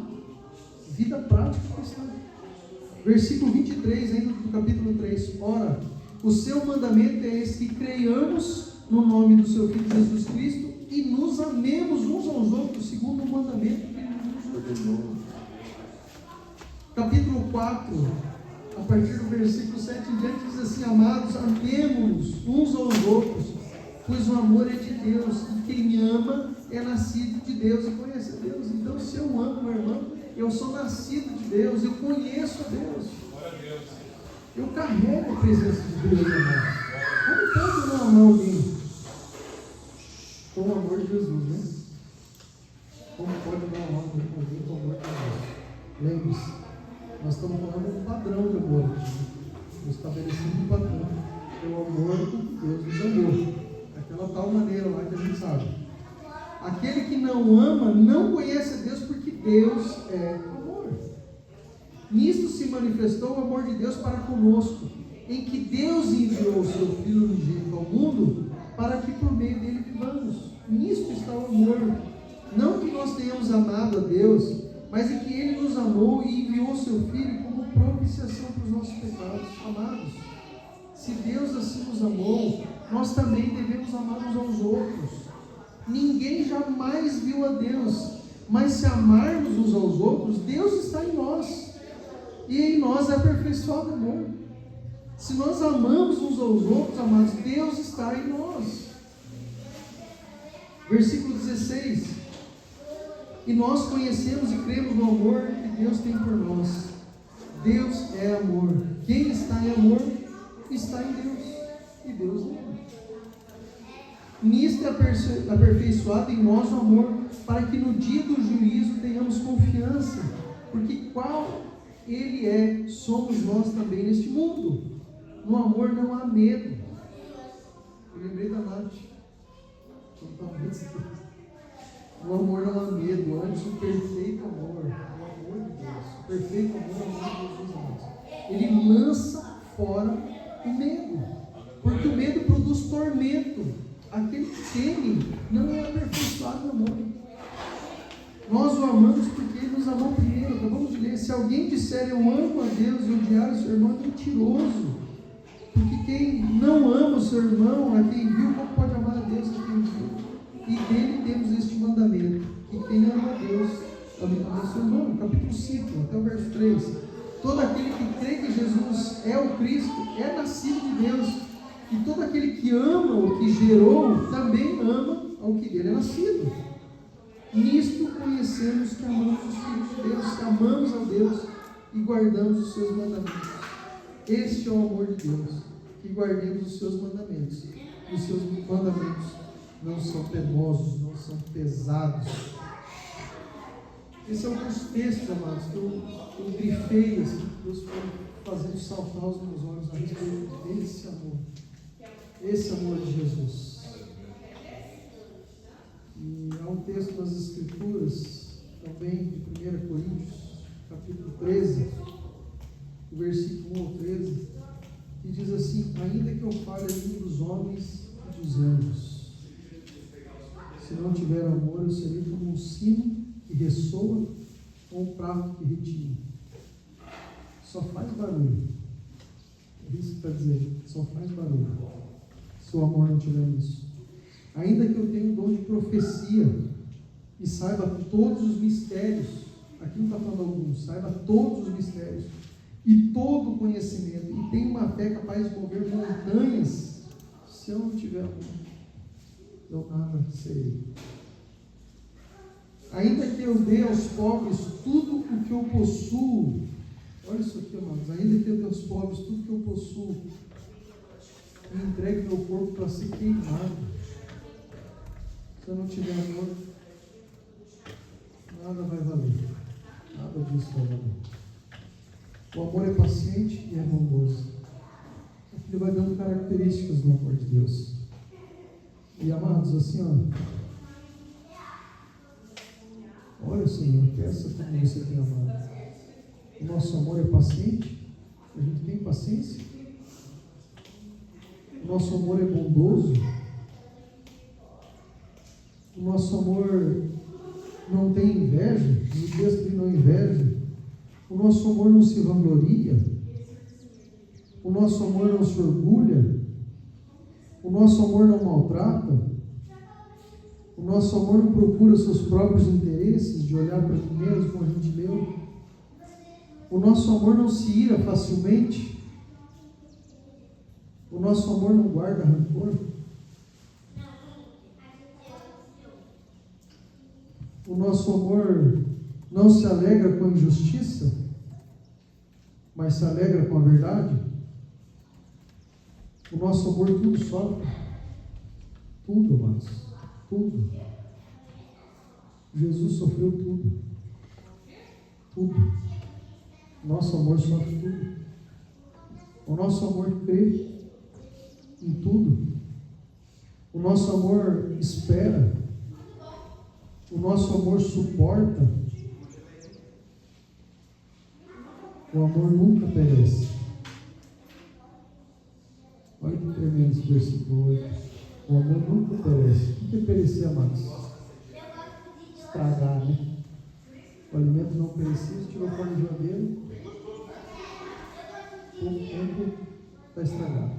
Vida prática cristã. Versículo 23, ainda do capítulo 3. Ora, o seu mandamento é esse, que creiamos no nome do seu Filho Jesus Cristo e nos amemos uns aos outros, segundo o mandamento que Ele nos ordenou. Capítulo 4, a partir do versículo 7 em diante, diz assim: amados, amemo-nos uns aos outros, pois o amor é de Deus, e quem ama é nascido de Deus e conhece a Deus. Então, se eu amo meu irmão, eu sou nascido de Deus, eu conheço a Deus, eu carrego a presença de Deus, amados. Como pode não amar alguém com o amor de Jesus, né? Como pode não amar alguém com o amor de Jesus? Lembre-se, nós estamos falando de um padrão de amor, estabelecendo um padrão, é o amor que Deus nos amou, daquela tal maneira lá que a gente sabe. Aquele que não ama não conhece a Deus, porque Deus é amor. Nisto se manifestou o amor de Deus para conosco, em que Deus enviou o seu Filho unigênito ao mundo, para que por meio dele vivamos. Nisto está o amor. Não que nós tenhamos amado a Deus, mas em que Ele nos amou e enviou o seu Filho como propiciação para os nossos pecados. Amados, se Deus assim nos amou, nós também devemos amar uns aos outros. Ninguém jamais viu a Deus, mas se amarmos uns aos outros, Deus está em nós, e em nós é aperfeiçoado o amor. Se nós amamos uns aos outros, amados, Deus está em nós. Versículo 16: e nós conhecemos e cremos no amor que Deus tem por nós. Deus é amor. Quem está em amor, está em Deus, e Deus nele. Nisto é aperfeiçoado em nós o amor, para que no dia do juízo tenhamos confiança, porque qual Ele é, somos nós também neste mundo. No amor não há medo. Eu lembrei da Nath. No amor não há medo, antes o perfeito amor, o amor de Deus, o perfeito amor é o amor de Jesus, amados. Ele lança fora o medo, porque o medo produz tormento. Aquele que teme não é aperfeiçoado no amor. Nós o amamos porque Ele nos amou primeiro. Acabamos de ler: se alguém disser eu amo a Deus e odiar o seu irmão, é mentiroso. Porque quem não ama o seu irmão, a quem viu, como pode amar a Deus a quem viu? E dele temos este mandamento: que quem ama a Deus, ame também o seu irmão. Capítulo 5, até o verso 3. Todo aquele que crê que Jesus é o Cristo é nascido de Deus. E todo aquele que ama o que gerou, também ama ao que dele é nascido. Nisto conhecemos que amamos os filhos de Deus, que amamos a Deus e guardamos os seus mandamentos. Este é o amor de Deus, que guardemos os seus mandamentos. Os seus mandamentos não são penosos, não são pesados. Esse é um dos textos, amados, que eu grifei, assim, que Deus foi fazendo saltar os meus olhos a respeito desse amor. Esse amor de Jesus. E há um texto nas Escrituras, também de 1 Coríntios, capítulo 13, o versículo 1 ao 13, que diz assim: ainda que eu fale a língua dos homens e dos anjos, se não tiver amor, eu serei como um sino que ressoa ou um prato que retina. Só faz barulho. É isso que está dizendo, só faz barulho. Se o amor não tiver nisso. Ainda que eu tenha o dom de profecia e saiba todos os mistérios, aqui não está falando alguns, saiba todos os mistérios e todo o conhecimento, e tenha uma fé capaz de mover montanhas, se eu não tiver amor, eu nada serei. Ainda que eu dê aos pobres tudo o que eu possuo, olha isso aqui, amados, ainda que eu dê aos pobres tudo o que eu possuo, e entregue meu corpo para ser queimado, se eu não tiver amor, nada vai valer, nada disso vai valer. O amor é paciente e é bondoso. Ele vai dando características do amor de Deus. E amados, assim, olha, Senhor, peça como você tem amado. O nosso amor é paciente, a gente tem paciência. O nosso amor é bondoso. O nosso amor não tem inveja. No texto ele não inveja. O nosso amor não se vangloria. O nosso amor não se orgulha. O nosso amor não maltrata. O nosso amor não procura seus próprios interesses, de olhar para si mesmo, como a gente leu. O nosso amor não se ira facilmente. O nosso amor não guarda rancor. O nosso amor não se alegra com a injustiça, mas se alegra com a verdade. O nosso amor tudo sofre. Tudo, amados. Tudo. Jesus sofreu tudo. Tudo. Nosso amor sofre tudo. O nosso amor crê em tudo. O nosso amor espera. O nosso amor suporta. O amor nunca perece. Olha que tremendo esse versículo 8. O amor nunca perece. O que é perecer, amados? Estragar, né? O alimento não perecível, tirou fora do geladeiro, pouco tempo está estragado.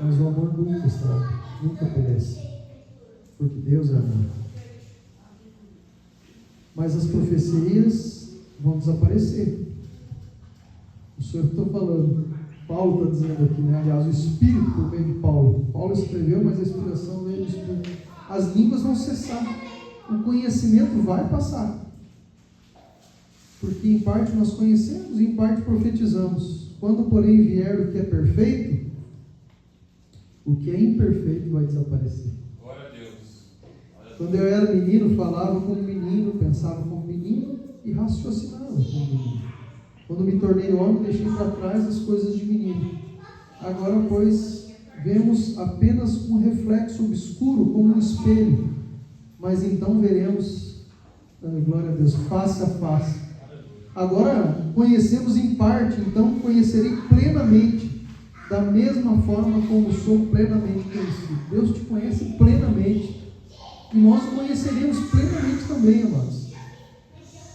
Mas o amor nunca estraga, nunca perece. Porque Deus é amor. Mas as profecias vão desaparecer. O Senhor está falando. Paulo está dizendo aqui, né? Aliás, o Espírito por meio de Paulo. Paulo escreveu, mas a inspiração veio do Espírito. As línguas vão cessar. O conhecimento vai passar. Porque em parte nós conhecemos e em parte profetizamos. Quando, porém, vier o que é perfeito, o que é imperfeito vai desaparecer. Glória a Deus. Quando eu era menino, falava como menino, pensava como menino e raciocinava como menino. Quando me tornei homem, deixei para trás as coisas de menino. Agora, pois, vemos apenas um reflexo obscuro como um espelho. Mas então veremos, glória a Deus, face a face. Agora conhecemos em parte, então conhecerei plenamente, da mesma forma como sou plenamente conhecido. Deus te conhece plenamente. E nós o conheceremos plenamente também, amados.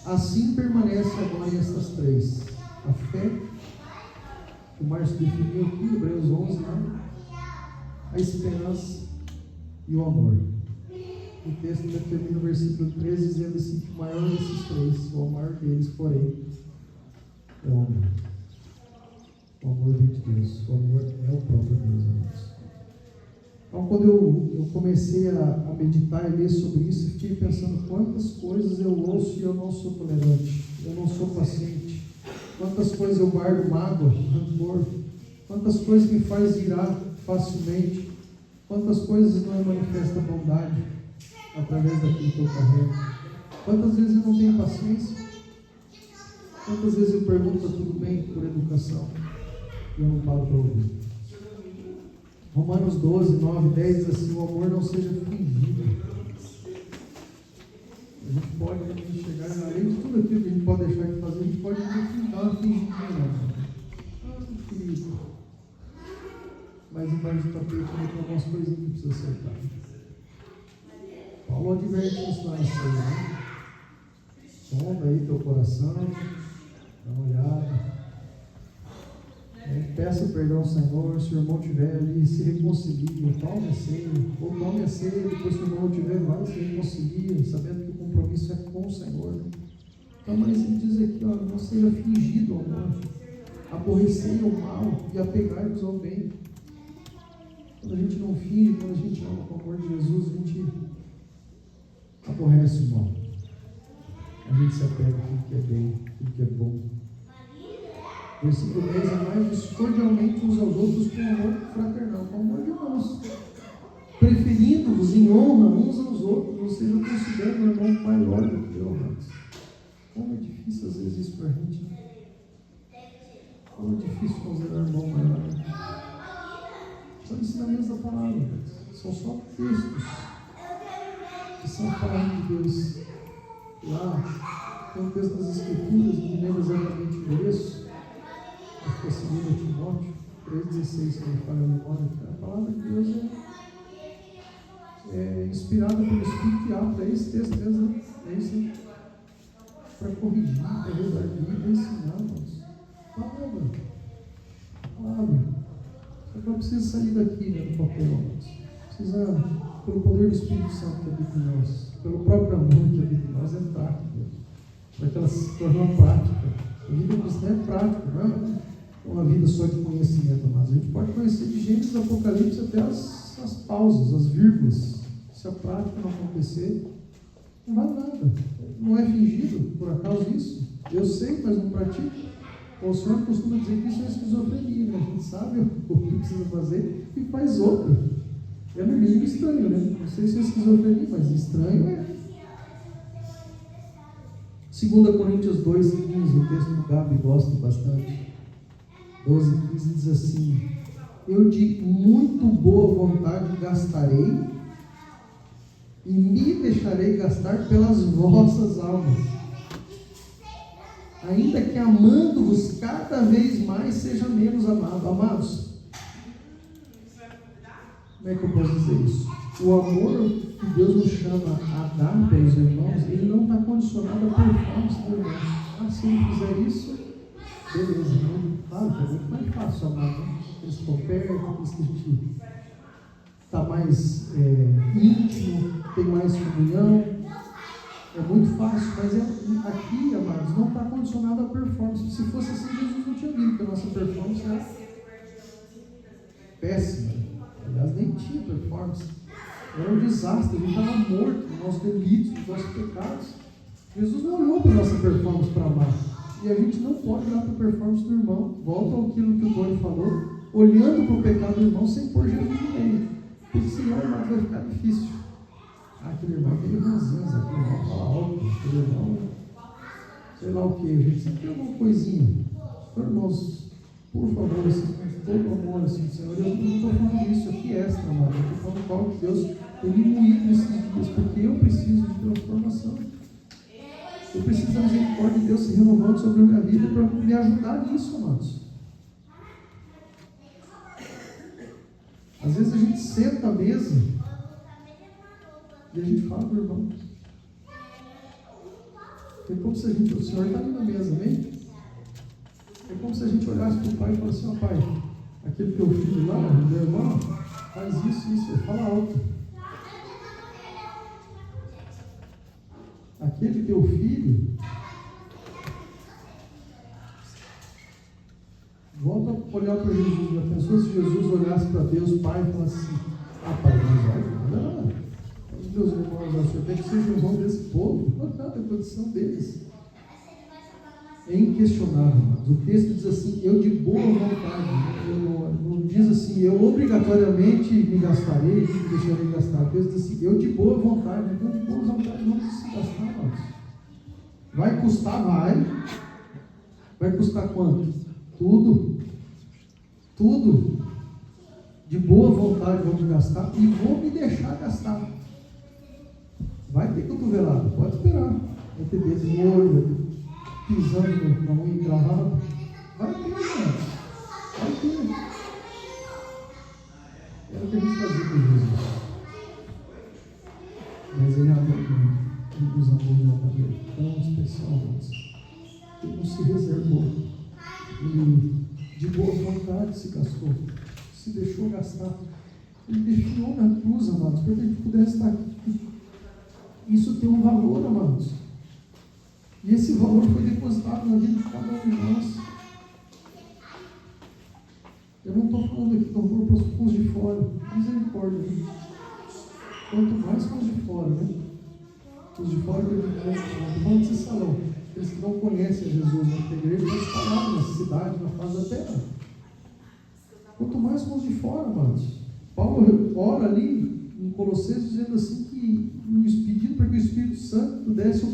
Assim permanece agora estas três: a fé, que o Márcio definiu aqui, Hebreus 11, né? A esperança e o amor. O texto termina o versículo 13 dizendo assim: que o maior desses três, o maior deles, porém, é o amor. O amor vem de Deus. O amor é o próprio Deus, amados. Então, quando eu comecei a meditar e ler sobre isso, fiquei pensando quantas coisas eu ouço e eu não sou tolerante, eu não sou paciente, quantas coisas eu guardo mágoa, rancor, quantas coisas me faz irar facilmente, quantas coisas não manifesta bondade através daquilo que eu carrego, quantas vezes eu não tenho paciência, quantas vezes eu pergunto se tudo bem por educação e eu não paro para ouvir. Romanos 12, 9, 10 diz assim: o amor não seja fingido. A gente pode chegar, além de tudo aquilo que a gente pode deixar de fazer, a gente pode dar uma fingidinha. Querido. Mas embaixo do tapete tem algumas coisinhas que precisa acertar. Paulo adverte isso lá em cima, né? Sonda aí teu coração, dá uma olhada. Peça perdão ao Senhor. Se o irmão estiver ali, se reconcilie, tome a ceia, ou tome a ceia, depois que o irmão estiver, vai se reconcilia, sabendo que o compromisso é com o Senhor. Então, mas ele diz aqui, ó, não seja fingido o amor, aborrecei o mal e apegai-vos ao bem. Quando a gente não finge, quando a gente ama com o amor de Jesus, a gente aborrece o mal, a gente se apega a tudo que é bem, tudo que é bom. Versículo 10: amai-vos cordialmente uns aos outros com amor fraternal, com amor de irmãos, preferindo-vos em honra uns aos outros, ou seja, considerando o irmão maior do que eu, amados. Como é difícil às vezes isso para a gente, né? Como é difícil considerar o irmão maior. São ensinamentos da palavra, amados. São só textos que são a palavra de Deus. Lá tem um texto das Escrituras, não me lembro exatamente o endereço, acho que é 2 Timóteo 3,16, que ele fala a memória. A palavra de Deus é inspirada pelo Espírito e apta. É esse texto mesmo, né? É isso, para corrigir, para redarguir, para ensinar, irmãos. Palavra. Só que eu preciso sair daqui, né, do papel, irmãos. Precisa pelo poder do Espírito Santo que habita em nós, pelo próprio amor que habita em nós, é prática, para que ela se torne uma prática. A vida cristã é prática, não é uma vida só de conhecimento, mas a gente pode conhecer de Gênesis, Apocalipse até as pausas, as vírgulas. Se a prática não acontecer, não vale nada. Não é fingido, por acaso, isso? Eu sei, mas não pratico. O senhor costuma dizer que isso é esquizofrenia, né? A gente sabe o que precisa fazer e faz outra. É no mínimo estranho, né? Não sei se é esquizofrenia, mas estranho é. 2 Coríntios 2, 15, o texto do Gabi gosta bastante. 12, 15 diz assim: eu de muito boa vontade gastarei e me deixarei gastar pelas vossas almas, ainda que amando-vos cada vez mais seja menos amado. Amados, como é que eu posso dizer isso? O amor que Deus nos chama a dar pelos irmãos, ele não está condicionado à performance do irmão. Ah, se ele fizer isso, beleza, né? Claro que é muito mais fácil amar, né? Eles estão perto, eles que a gente está mais íntimo, tem mais comunhão, é muito fácil, mas aqui, amados, não está condicionado à performance. Se fosse assim, Jesus não tinha vindo, porque a nossa performance era péssima. Aliás, nem tinha performance. Era um desastre, a gente estava morto nos nossos delitos, nos nossos pecados. Jesus não olhou para a nossa performance para amar. E a gente não pode olhar para a performance do irmão. Volta àquilo que o Tony falou, olhando para o pecado do irmão sem pôr Jesus no meio. Porque senão, irmão, vai ficar difícil. Aquele irmão é meio ranzinza, aquele irmão fala alto, aquele irmão, sei lá o que, a gente sempre tem alguma coisinha. Então, irmãos, por favor, assim, com todo amor, assim, Senhor, eu não estou falando isso aqui extra, mano. Eu estou falando qual que Deus tem me moído nesses dias, porque eu preciso de transformação. Eu preciso da misericórdia de Deus se renovando sobre a minha vida para me ajudar nisso, amados. Às vezes a gente senta à mesa e a gente fala do irmão. É como se a gente, o Senhor está ali na mesa, amém? É como se a gente olhasse para o pai e falasse assim: ó, pai, aquele teu filho lá, meu irmão, faz isso, ele fala alto. Aquele teu filho, volta a olhar para Jesus. Já pensou se Jesus olhasse para Deus Pai e falasse assim: ah, pai, mas olha, os meus irmãos, eu tenho que ser irmão desse povo, não é nada a condição deles. É inquestionável, mas o texto diz assim: eu de boa vontade, não diz assim, eu obrigatoriamente me gastarei, me deixarei gastar. O texto diz assim: eu de boa vontade. Então, de boa vontade não precisa se gastar, mas vai custar, vai custar quanto? Tudo, de boa vontade vou me gastar e vou me deixar gastar. Vai ter cotovelado, pode esperar, vai ter dedo no olho, pisando na unha encravada, vai ter, gente. Vai ter. Era o que a gente fazia com Jesus. Mas ele amou muito. Ele nos amou de uma maneira tão especial, mas ele não se reservou. Ele de boa vontade se gastou, se deixou gastar. Ele deixou na cruz, amados, para que a gente pudesse estar aqui. Isso tem um valor, amados. E esse valor foi depositado na vida de cada um de nós. Eu não estou falando aqui do amor para os de fora. Misericórdia. Quanto mais com os de fora, né? Os de fora, eu estou falando desse salão. Eles que não conhecem Jesus, né? A igreja está espalhada na cidade, na face da terra. Quanto mais com os de fora, amados. Paulo ora ali em Colossenses dizendo assim que pedindo para que o Espírito Santo pudesse,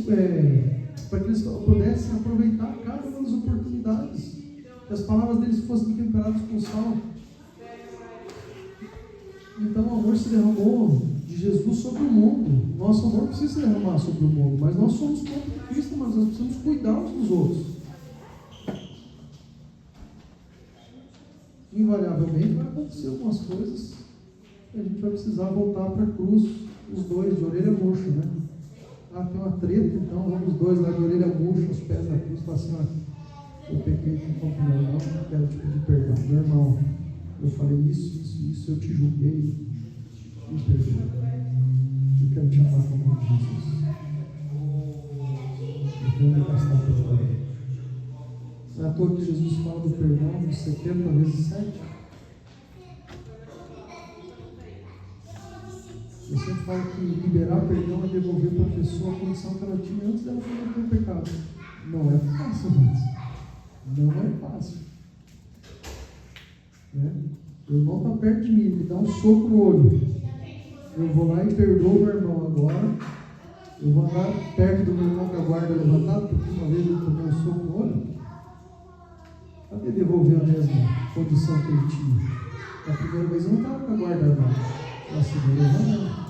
para que eles pudessem aproveitar cada uma das oportunidades, que as palavras deles fossem temperadas com sal. Então o amor se derramou de Jesus sobre o mundo. Nosso amor precisa se derramar sobre o mundo, mas nós somos corpo de Cristo, mas nós precisamos cuidar uns dos outros. Invariavelmente vai acontecer algumas coisas e a gente vai precisar voltar para a cruz, os dois, de orelha murcha, né? Ah, tem uma treta, então vamos os dois lá de orelha murcha, aos pés da cruz, falar assim: eu pequei contra o meu irmão, quero te pedir perdão. Meu irmão, eu falei isso, eu te julguei, me perdoa. nome de Jesus. Eu vou gastar pelo poder. Não é à toa que Jesus fala do perdão de 70 vezes 7. Eu sempre falo que liberar perdão é devolver para a pessoa a condição que ela tinha antes dela cometer o pecado. Não é fácil, gente. Não é fácil. Né? O irmão está perto de mim, me dá um soco no olho. Eu vou lá e perdoo meu irmão agora. Eu vou andar perto do meu irmão com a guarda levantada, porque uma vez ele tomou um soco no olho. Cadê devolver a mesma condição que ele tinha? Na primeira vez eu não estava com a guarda armada. Na segunda eu não.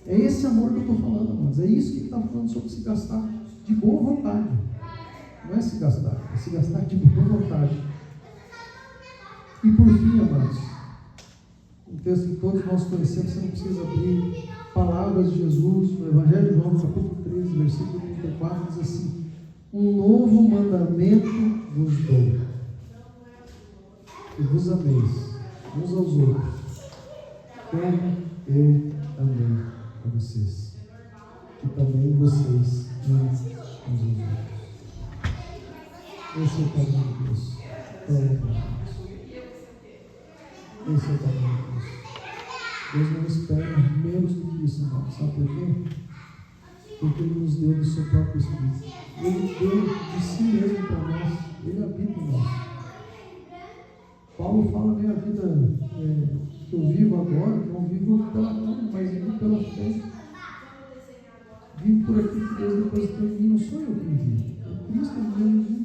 É esse amor que eu estou falando, amados. É isso que ele está falando sobre se gastar de boa vontade. Não é se gastar, é se gastar de boa vontade. E por fim, amados, um texto que todos nós conhecemos, você não precisa abrir, palavras de Jesus, no Evangelho de João, capítulo 13, versículo 34, diz assim: um novo mandamento vos dou, que vos ameis uns aos outros, como eu amei a vocês, e também vocês uns aos outros. Esse é o caminho de Deus. Esse é o caminho de Deus. Deus não espera menos do que isso, não. Sabe por quê? Porque Ele nos deu do seu próprio Espírito. Ele deu de si mesmo para nós. Ele habita em nós. Paulo fala: minha vida que eu vivo agora, não vivo pela carne, mas vivo pela fé. Vivo por aquilo que Deus depositou em mim. Não sou eu quem vive. É Cristo vivendo em mim.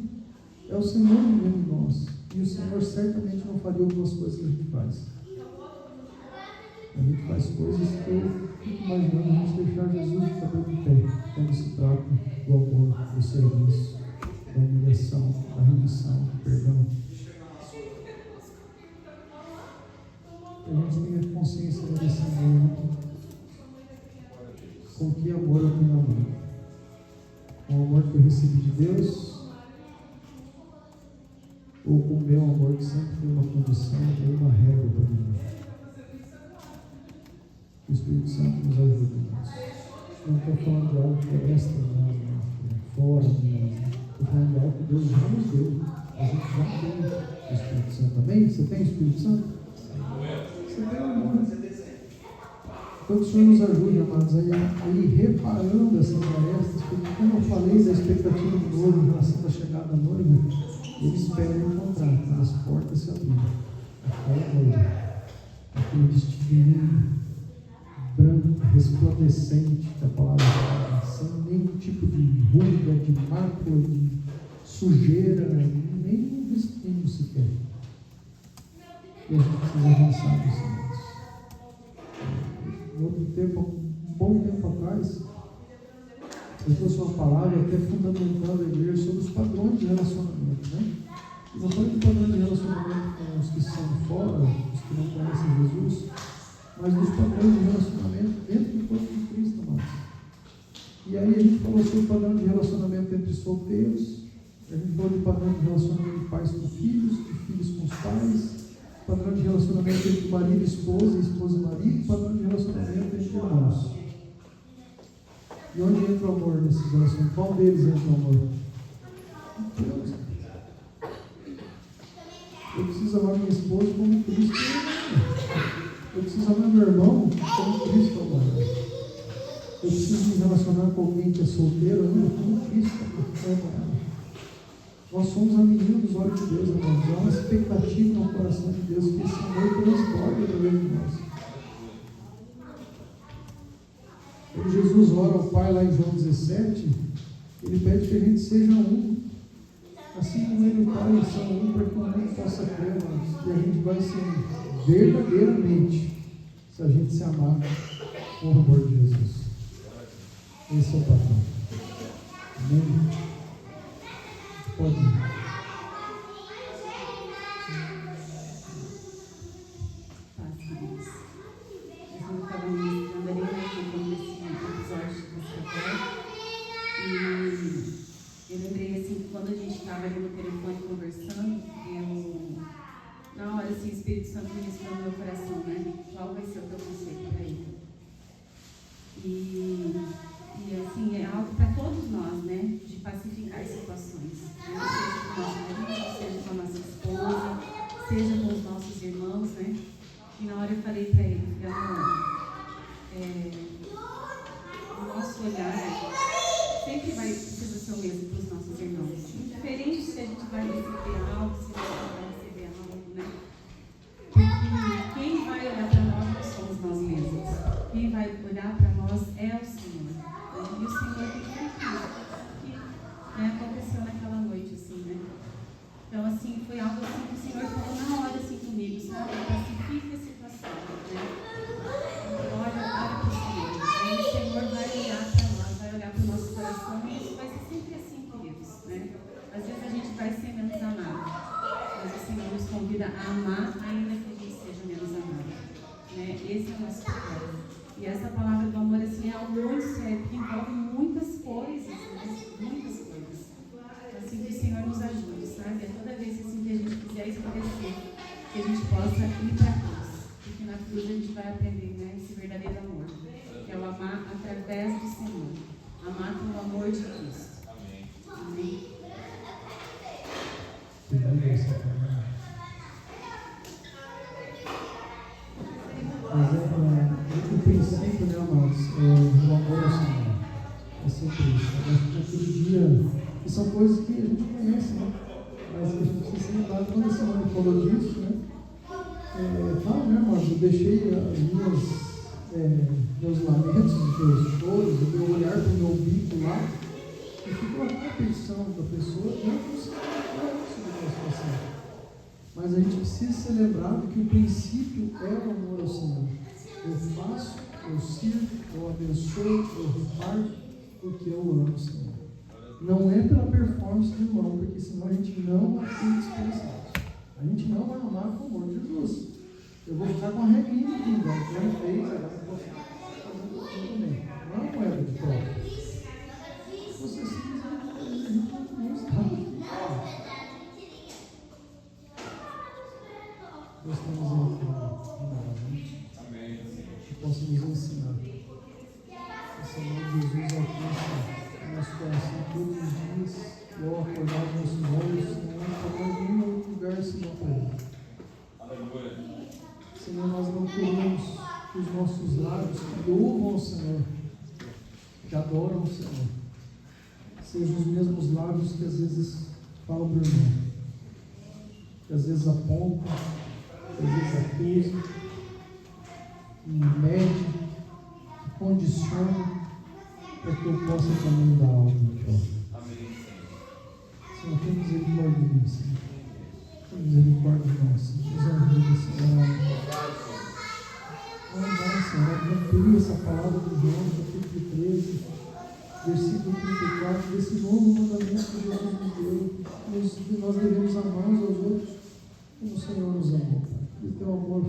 É o Senhor vivendo em nós. E o Senhor certamente não faria algumas coisas que a gente faz. A gente faz coisas que eu fico imaginando a gente deixar Jesus de cabelo de pé, quando se trata do amor, do serviço, da humilhação, da rendição, do perdão. Que a gente tenha consciência desse amor. Com que amor eu tenho amor? Com o amor que eu recebi de Deus, ou com o meu amor que sempre tem uma condição, tem uma regra para mim? O Espírito Santo nos ajuda, irmãos. Não estou falando de algo que é extra de nós, fora de nós. Estou falando de algo que Deus já nos deu. A gente já tem o Espírito Santo. Amém? Você tem o Espírito Santo? Você tem o amor. Então que o Senhor nos ajude, amados, a ir reparando essas arestas, porque como eu falei da expectativa do noivo em relação à chegada da noiva, ele espera encontrar quando as portas se abrirem. Aquela noiva, aquele vestidinho branco, resplandecente, que a palavra fala, sem nenhum tipo de ruga, de mácula, de sujeira, nem um vestígio sequer. E a gente precisa avançar nisso, amados. Outro tempo, um bom tempo atrás, eu trouxe uma palavra até fundamentando a igreja sobre os padrões de relacionamento, né? Eu não falei de padrões de relacionamento com os que são fora, os que não conhecem Jesus, mas dos padrões de relacionamento dentro do corpo de Cristo, amados. E aí a gente falou sobre o padrão de relacionamento entre solteiros, a gente falou de padrão de relacionamento de pais com filhos, de filhos com os pais, padrão de relacionamento entre marido e esposa e marido, padrão de relacionamento entre irmãos. E onde entra o amor nesses relacionamentos? Qual deles entra o amor? Deus. Eu preciso amar minha esposa como Cristo ama. Eu preciso amar meu irmão como Cristo ama. Eu preciso me relacionar com alguém que é solteiro como Cristo ama ela. Nós somos a menina dos olhos de Deus, amados. Há uma expectativa no coração de Deus que esse amor transborde através de nós. Quando Jesus ora ao Pai lá em João 17, Ele pede que a gente seja um. Assim como Ele e o Pai são um, para que o mundo possa crer, amados. E a gente vai ser verdadeiramente, se a gente se amar com o amor de Jesus. Esse é o padrão. Amém? Pode ir. Eu estava ministrando ali, quando esse episódio de café, e eu lembrei assim, que quando a gente estava ali no telefone conversando, na hora assim, o Espírito Santo ministrou no meu coração, né? Qual vai ser o teu conselho para ele? E seja com os nossos irmãos, né? E na hora eu falei para ele, amor, o nosso olhar sempre precisa ser o mesmo para os nossos irmãos. Indiferente se a gente vai receber algo, se a gente não vai receber algo, né? Porque quem vai olhar para nós não somos nós mesmos. Quem vai olhar para nós é o Senhor. E o Senhor tem que aconteceu naquela noite, assim, né? Então, assim, foi algo assim que o Senhor falou na hora, assim, comigo, sabe? Pacifica a situação, né? Olha para o Senhor. Aí o Senhor vai olhar para nós, vai olhar para o nosso coração, e isso vai ser sempre assim, queridos, né? Às vezes a gente vai ser menos amado, mas o Senhor nos convida a amar, ainda que a gente seja menos amado, né? Esse é o nosso papel. E essa palavra do amor, assim, é algo muito sério, que envolve muitas coisas, né? Muitas coisas. Assim, que o Senhor nos ajude, sabe? É toda vez assim, que a gente quiser esclarecer, que a gente possa ir para a cruz. Porque na cruz a gente vai aprender, né, esse verdadeiro amor, que é o amar através do Senhor. Amar com o amor de Cristo. Amém. Amém. Mas o princípio, né, amados, o amor ao Senhor. É sempre isso. Naquele dia, que são coisas que a gente conhece, né? Mas que a gente precisa ser lembrado quando a semana falou disso, né? Fala, né, amados, eu deixei meus lamentos, meus choros, o meu olhar para o meu umbigo lá, e ficou a competição da pessoa, não consegue falar sobre a situação. Mas a gente precisa ser lembrado que o princípio é o amor ao Senhor. Eu faço, eu sirvo, eu abençoo, eu reparto, porque eu amo o Senhor. Não é pela performance do irmão, porque senão a gente não vai ser dispensados. A gente não vai amar com o amor de Jesus. Eu vou ficar com a regrinha aqui, já fez, agora eu vou ficar fazendo também. Não é uma moeda de prova. Se você simplesmente fazer, a gente não está aqui. Deus tem misericórdia. Amém. Que possa nos ensinar. Esse amor de Jesus alcança o nosso coração todos os dias, e ao acordar os nossos olhos, não há nenhum outro lugar senão para Ele. Aleluia. Senhor, nós não queremos que os nossos lábios que louvam o Senhor, que adoram o Senhor, sejam os mesmos lábios que às vezes falam para o irmão, que às vezes apontam, que às vezes acusam, que medem, que condicionam, para que eu possa também dar algo melhor. Amém. Senhor, tem misericórdia de mim, Senhor. Tem misericórdia de nós, Senhor. Nos ajuda, Senhor. Senhor, cumprir essa palavra do João, capítulo 13, versículo 34, desse novo mandamento que Jesus nos deu. Nós devemos amar uns aos outros como o Senhor nos amou, Pai. E o teu amor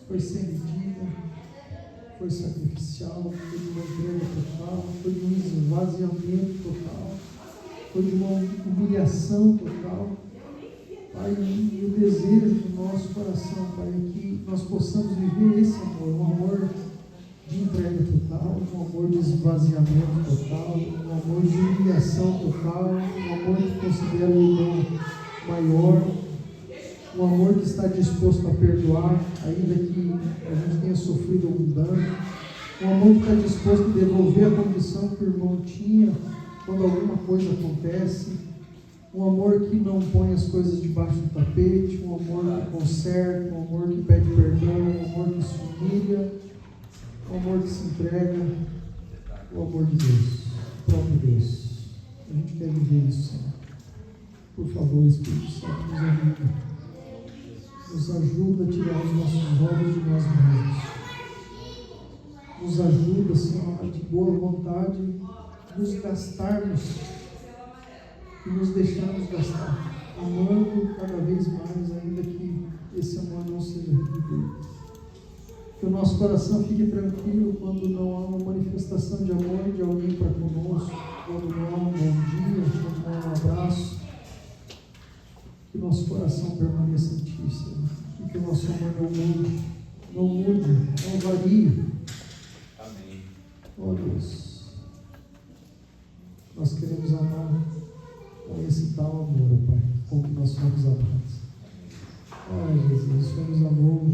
foi sem medida, foi sacrificial, foi de uma entrega total, foi de um esvaziamento total, foi de uma humilhação total. Pai, e o desejo do nosso coração, Pai, é que nós possamos viver esse amor, um amor de entrega total, um amor de esvaziamento total, um amor de humilhação total, um amor que considera o irmão maior, um amor que está disposto a perdoar, ainda que a gente tenha sofrido algum dano, um amor que está disposto a devolver a condição que o irmão tinha quando alguma coisa acontece, um amor que não põe as coisas debaixo do tapete, um amor que conserta, um amor que pede perdão, um amor que se humilha, um amor que se entrega, o amor de Deus, o próprio Deus. A gente quer viver isso, Senhor. Por favor, Espírito Santo, nos ajuda. Nos ajuda a tirar os nossos olhos de nós mesmos. Nos ajuda, Senhor, de boa vontade, nos gastarmos e nos deixarmos gastar, amando cada vez mais, ainda que esse amor não seja retribuído. Que o nosso coração fique tranquilo quando não há uma manifestação de amor de alguém para conosco, quando não há um bom dia, quando não há um abraço. Que o nosso coração permaneça em Ti, Senhor, e que o nosso amor não mude, não varie. Amém. Oh Deus, nós queremos amar com esse tal amor, Pai, com que nós somos amados. Senhor nos amou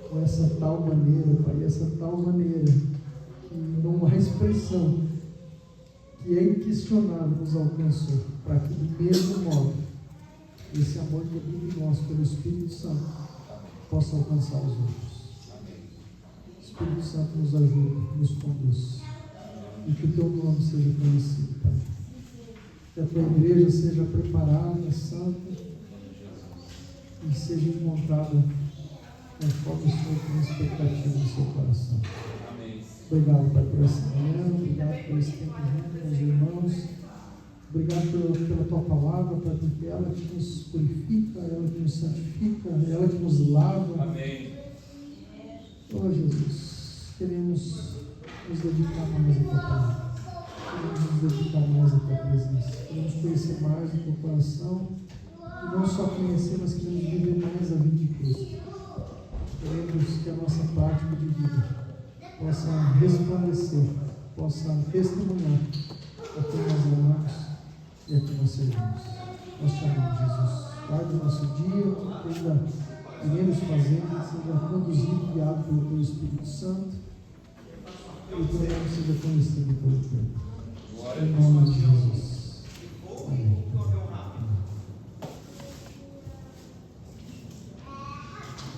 com essa tal maneira, Pai, essa tal maneira que não há expressão, que é inquestionável, nos alcançou, para que do mesmo modo esse amor que vive em nós pelo Espírito Santo possa alcançar os outros. Espírito Santo nos ajude, nos conduz, e que o teu nome seja conhecido, Pai. Que a tua igreja seja preparada, santa, e seja encontrada conforme o Senhor tem expectativa no seu coração. Obrigado, Pai, por essa manhã, obrigado por esse tempo junto com os irmãos, obrigado pela tua palavra, Pai, porque ela que nos purifica, ela que nos santifica, ela que nos lava. Amém. Oh, Jesus, queremos nos dedicar mais à tua palavra, queremos nos dedicar mais à tua presença, queremos conhecer mais o teu coração, e não só conhecer, mas queremos viver mais a vida de Cristo. Queremos que a nossa prática de vida possa resplandecer, possa testemunhar a quem nós amamos e a quem nós servimos. Nós te amamos, Jesus. Guarde o nosso dia, que ainda iremos fazendo, seja conduzido, guiado pelo teu Espírito Santo, e o teu nome seja conhecido pelo teu. Em nome